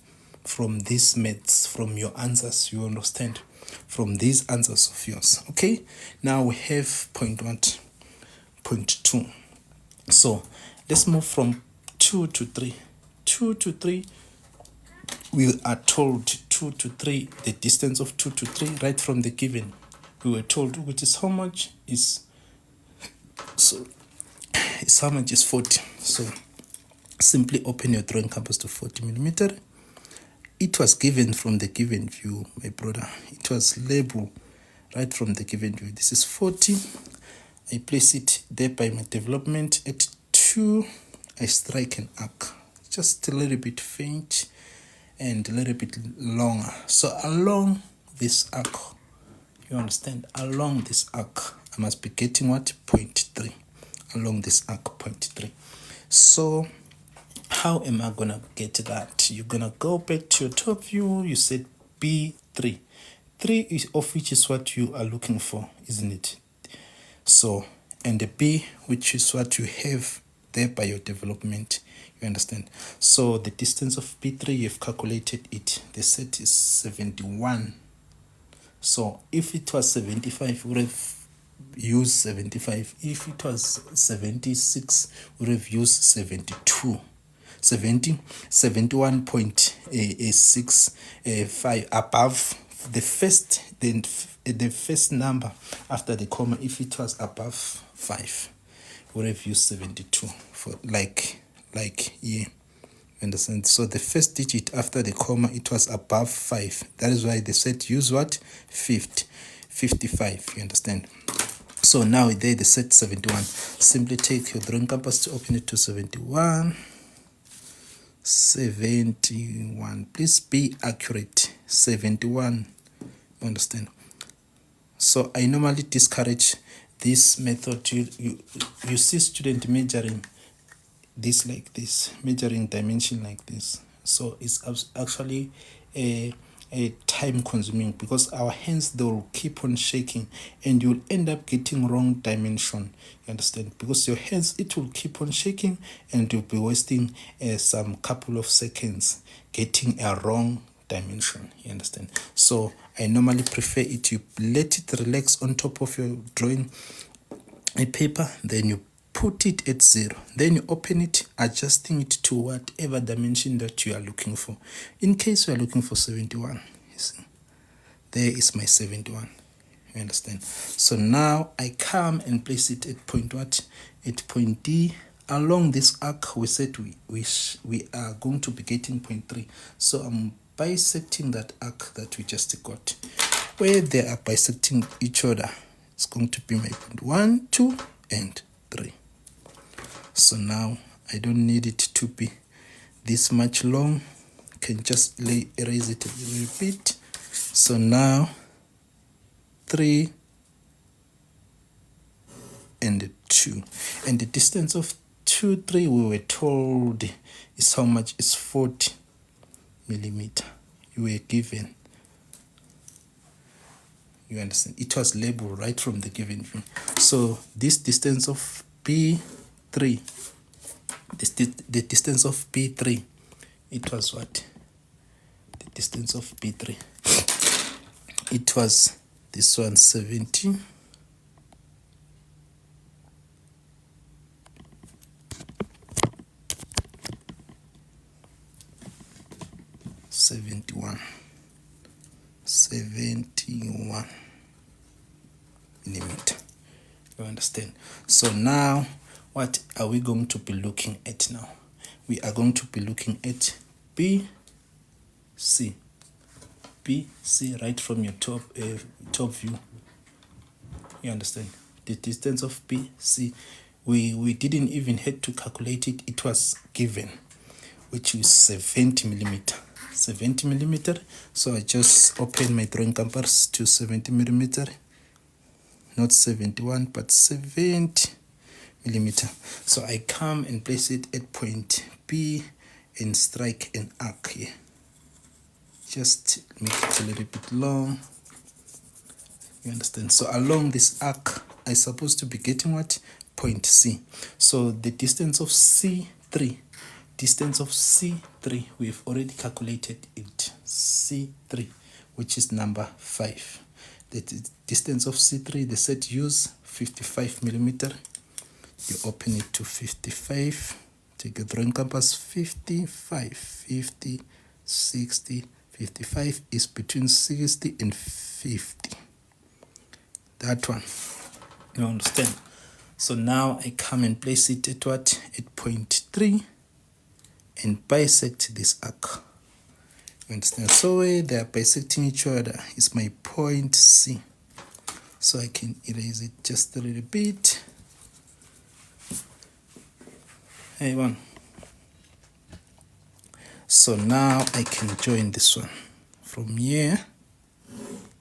these maths, from your answers, you understand, from these answers of yours. Okay, now we have point 2. So let's move from 2 to 3. 2 to 3, we are told 2 to 3, the distance of 2 to 3 right from the given, we were told, which is how much is, so is how much is 40. So simply open your drawing compass to 40 millimeter. It was given from the given view, my brother. It was labeled right from the given view. This is 40. I place it there by my development. At 2, I strike an arc, just a little bit faint and a little bit longer. So along this arc, you understand, along this arc, I must be getting what? 0.3. Along this arc, 0.3. So how am I gonna get that? You're gonna go back to your top view. You said B3. 3 of which is what you are looking for, isn't it? So, and the B, which is what you have there by your development, you understand. So the distance of B3, you've calculated it. The set is 71. So if it was 75, we would have used 75. If it was 76, we would have used 72. 71.665 above the first, then the first number after the comma. If it was above 5, we would have used 72 for like yeah, understand. So the first digit after the comma, it was above 5. That is why they said use what? 55, you understand. So now there they set 71. Simply take your drawing compass to open it to 71. Please be accurate. 71, you understand. So I normally discourage this method. You see student measuring this like this, measuring dimension like this. So it's actually a time consuming, because our hands, they will keep on shaking and you'll end up getting wrong dimension, you understand, because your hands, it will keep on shaking and you'll be wasting some couple of seconds getting a wrong dimension, you understand. So I normally prefer it, you let it relax on top of your drawing a paper, then you put it at 0, then you open it, adjusting it to whatever dimension that you are looking for. In case you are looking for 71, you see, there is my 71, you understand. So now I come and place it at point what? At point D. Along this arc, we said we are going to be getting 0.3. So I'm bisecting that arc that we just got. Where they are bisecting each other, it's going to be my point 1, 2, and 3. So now I don't need it to be this much long. I can just erase it a little bit. So now 3 and 2. And the distance of 2, 3, we were told is how much? Is 40 millimeter. You were given. You understand? It was labeled right from the given view. So this distance of B3, the distance of B3, it was what? The distance of B3, it was this one, 70. $71 millimeter. You understand? So now what are we going to be looking at now? We are going to be looking at BC right from your top view. You understand? The distance of BC, we didn't even have to calculate it. It was given, which is 70 millimeter. 70 millimeter. So I just open my drawing compass to 70 millimeter, not 71 but 70 millimeter. So I come and place it at point B and strike an arc here. just make it a little bit long. You understand? So along this arc, I'm supposed to be getting what? Point C. So the distance of C3, we've already calculated it. C3, which is number 5. The distance of C3, they said use 55 millimeter. You open it to 55. Take a drawing compass. 55, 50, 60, 55 is between 60 and 50. That one. You understand? So now I come and place it at what? At point 3 and bisect this arc. You understand? So where they are bisecting each other is my point C. So I can erase it just a little bit. Hey, one. So now I can join this one from here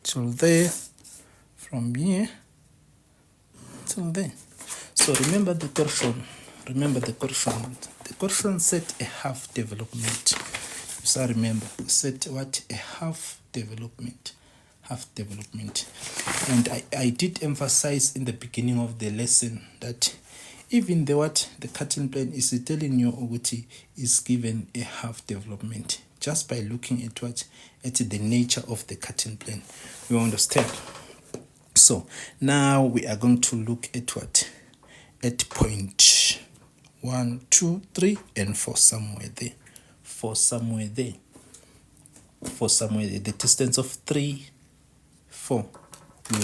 till there, from here till there. So remember the question. The question said a half development. So remember, said what? A half development. And I did emphasize in the beginning of the lesson that even the cutting plane is telling you Uguti is given a half development just by looking at the nature of the cutting plane. You understand? So now we are going to look at at point 1, 2, 3, and 4 somewhere there. The distance of 3, 4. We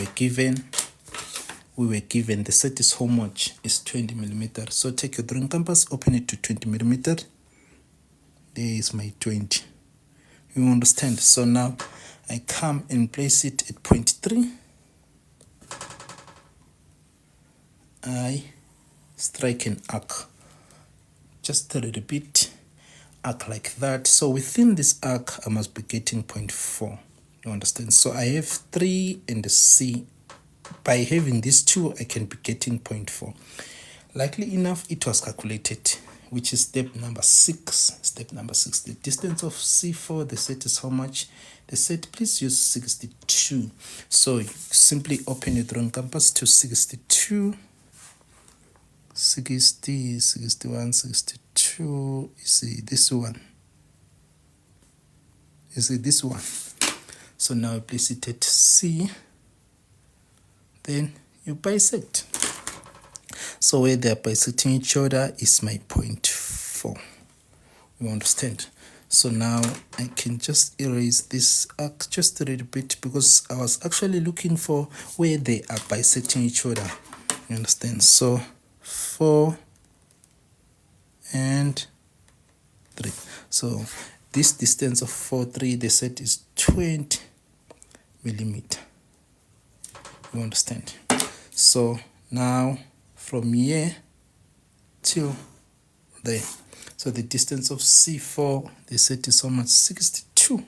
were given the set is how much? Is 20 millimeter. So take your drawing compass, open it to 20 millimeter. There is my 20. You understand? So now I come and place it at point 3. I strike an arc. Just a little bit. Arc like that. So within this arc, I must be getting point 4. You understand? So I have 3 and a C. By having these two, I can be getting 0.4. Likely enough, it was calculated, which is step number 6. The distance of C4, the set is how much? The set, please use 62. So you simply open your drawing compass to 62. 60, 61, 62. You see this one. So now I place it at C. Then you bisect. So where they are bisecting each other is my 0.4. You understand? So now I can just erase this arc just a little bit because I was actually looking for where they are bisecting each other. You understand? So 4 and 3. So this distance of 4, 3, they said is 20 millimeter. You understand? So now from here till there. So the distance of C4, they said is how much? 62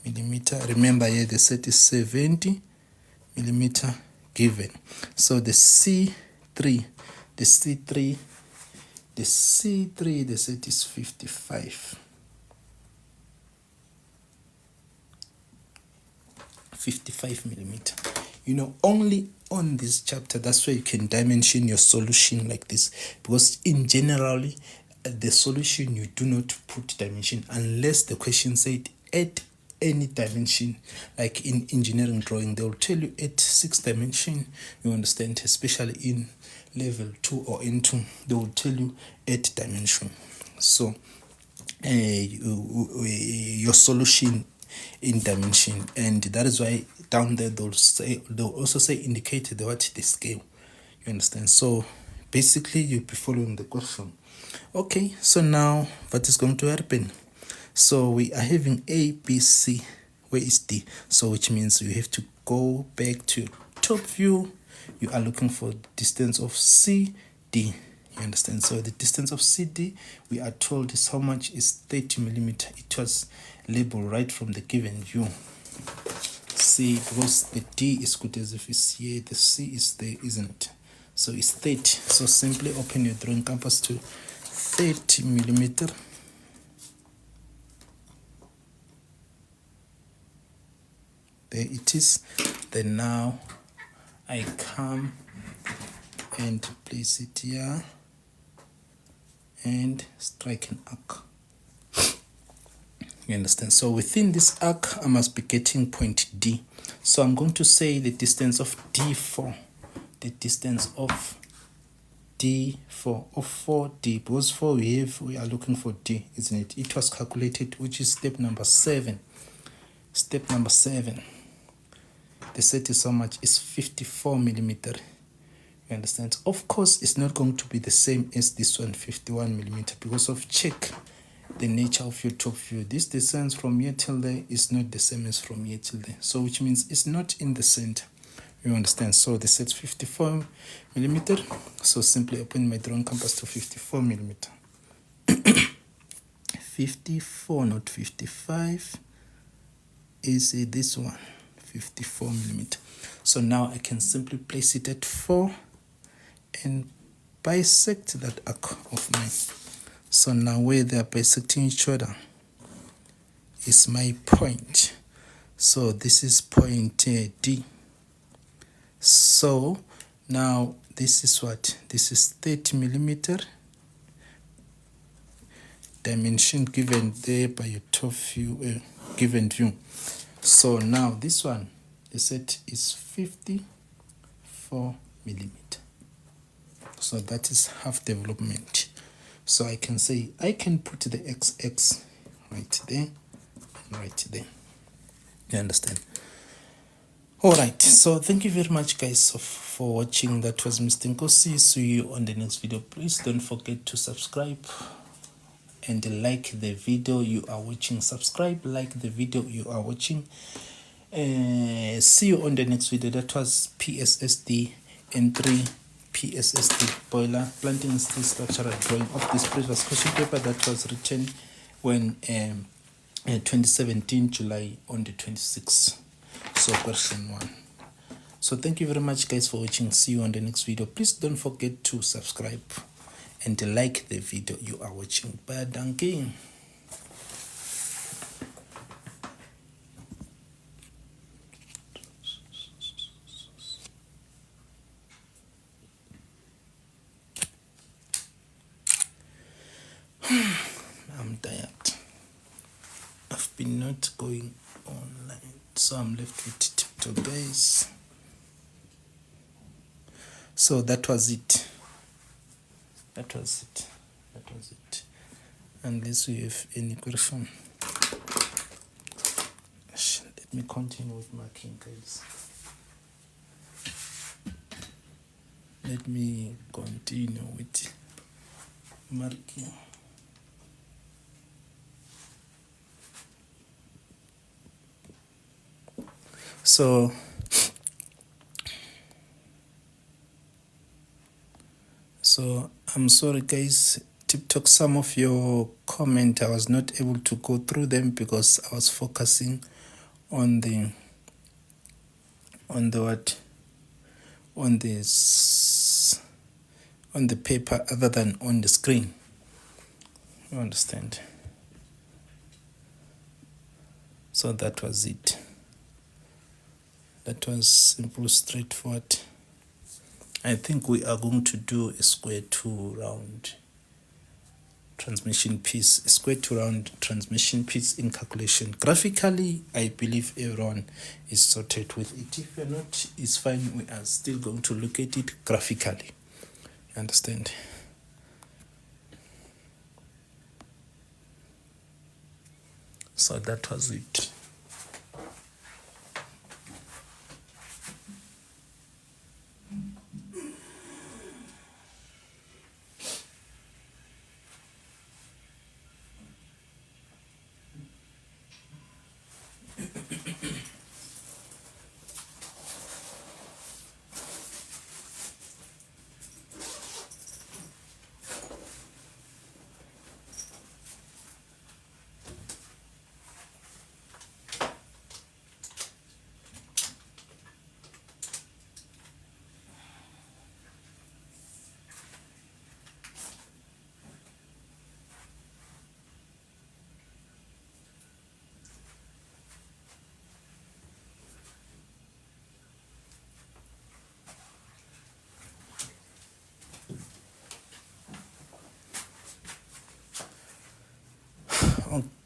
millimeter. Remember here they said is 70 millimeter given. So the C3, they said is 55 millimeter. Only on this chapter, that's why you can dimension your solution like this, because in generally the solution you do not put dimension unless the question said at any dimension. Like in engineering drawing, they will tell you at 6 dimension. You understand? Especially in level 2 or N2, they will tell you 8 dimension. So your solution in dimension, and that is why down there they'll also say indicated the scale. You understand? So basically you'll be following the question. Okay, so now what is going to happen? So we are having A, B, C. Where is D? So which means you have to go back to top view. You are looking for distance of CD. You understand? So the distance of CD, we are told is how much? Is 30 millimeter. It was labeled right from the given view. C, because the D is good as if it's here, the C is there, isn't it? So it's 30. So simply open your drawing compass to 30 millimeter. there it is. Then now I come and place it here and strike an arc. You understand? So within this arc, I must be getting point D. So I'm going to say the distance of D4, the distance of D4, of 4D, because 4 we are looking for D, isn't it? It was calculated, which is step number 7. Step number 7. The set is how much? It's 54 millimeter. You understand? Of course, it's not going to be the same as this one, 51 millimeter, because of check the nature of your top view. This distance from here till there is not the same as from here till there. So which means it's not in the center. You understand? So the set's 54 millimeter. So simply open my drawing compass to 54 millimeter. 54, not 55. Is this one, 54 millimeter. So now I can simply place it at 4 and bisect that arc of mine. So now where they are bisecting each other is my point. So this is point D. So now this is what? This is 30 millimeter dimension given there by your top view, given view. So now this one, the set is 54 millimeter. So that is half development. So I can say, I can put the XX right there and right there. You understand? Alright, so thank you very much guys for watching. That was Mr. Nkosi. See you on the next video. Please don't forget to subscribe and like the video you are watching. Subscribe, like the video you are watching. See you on the next video. That was PSSD N3 PSSD boiler planting steel structural drawing of this previous question paper that was written when 2017 July on the 26th. So question 1. So thank you very much guys for watching. See you on the next video. Please don't forget to subscribe and like the video you are watching. Bye, danke. I'm tired. I've been not going online, so I'm left with TikTok guys. So that was it. That was it. Unless you have any question. Let me continue with marking guys. Let me continue with marking. So I'm sorry guys, TikTok, some of your comment I was not able to go through them because I was focusing on the paper other than on the screen. You understand? So that was it. That was simple, straightforward. I think we are going to do a square 2 round transmission piece, a square 2 round transmission piece in calculation. Graphically, I believe everyone is sorted with it. If you're not, it's fine. We are still going to look at it graphically. You understand? So that was it.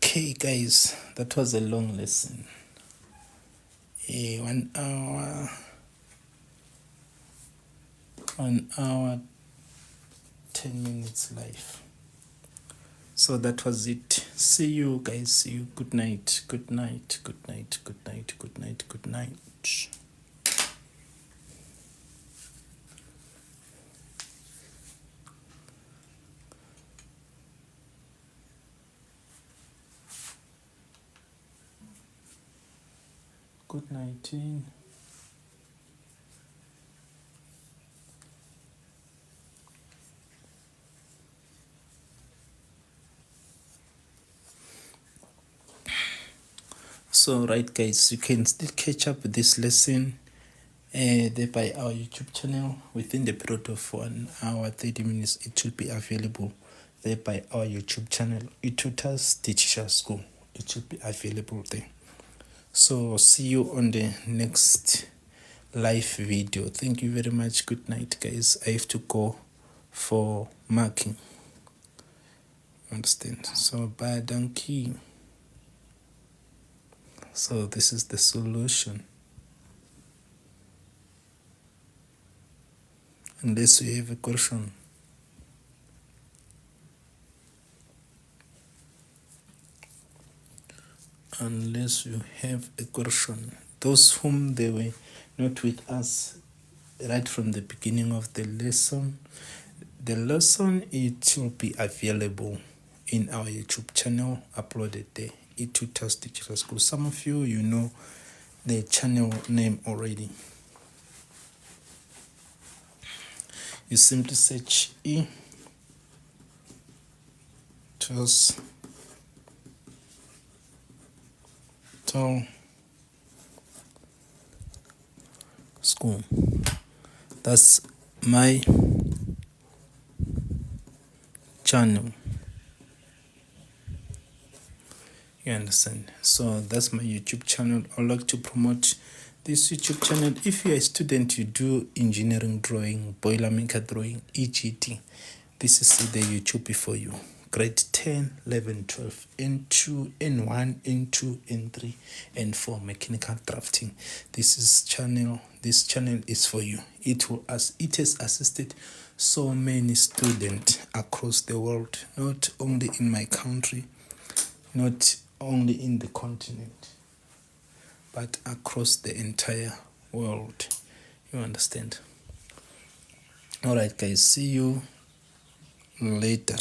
Okay, guys, that was a long lesson. 1 hour, 10 minutes live. So that was it. See you guys. See you. Good night. Good night. Good night. Good night. Good night. Good night. Good night. So right, guys, you can still catch up with this lesson there by our YouTube channel within the period of 1 hour 30 minutes. It will be available there by our YouTube channel, eTutors Teacher School. It will be available there. So see you on the next live video. Thank you very much. Good night, guys. I have to go for marking. Understand? So bye, donkey. So this is the solution. Unless you have a question. Unless you have a question. Those whom they were not with us right from the beginning of the lesson it will be available in our YouTube channel, uploaded there, eTutors Teacher School. Some of you know the channel name already. You simply search eTutors School. That's my channel. You understand? So that's my YouTube channel. I like to promote this YouTube channel. If you're a student, you do engineering drawing, boilermaker drawing, EGT, this is the YouTube for you. Grade 10, 11, 12, N2, N1, N2, N3, N4, mechanical drafting. This channel is for you. It has assisted so many students across the world, not only in my country, not only in the continent, but across the entire world. You understand? All right, guys, see you later.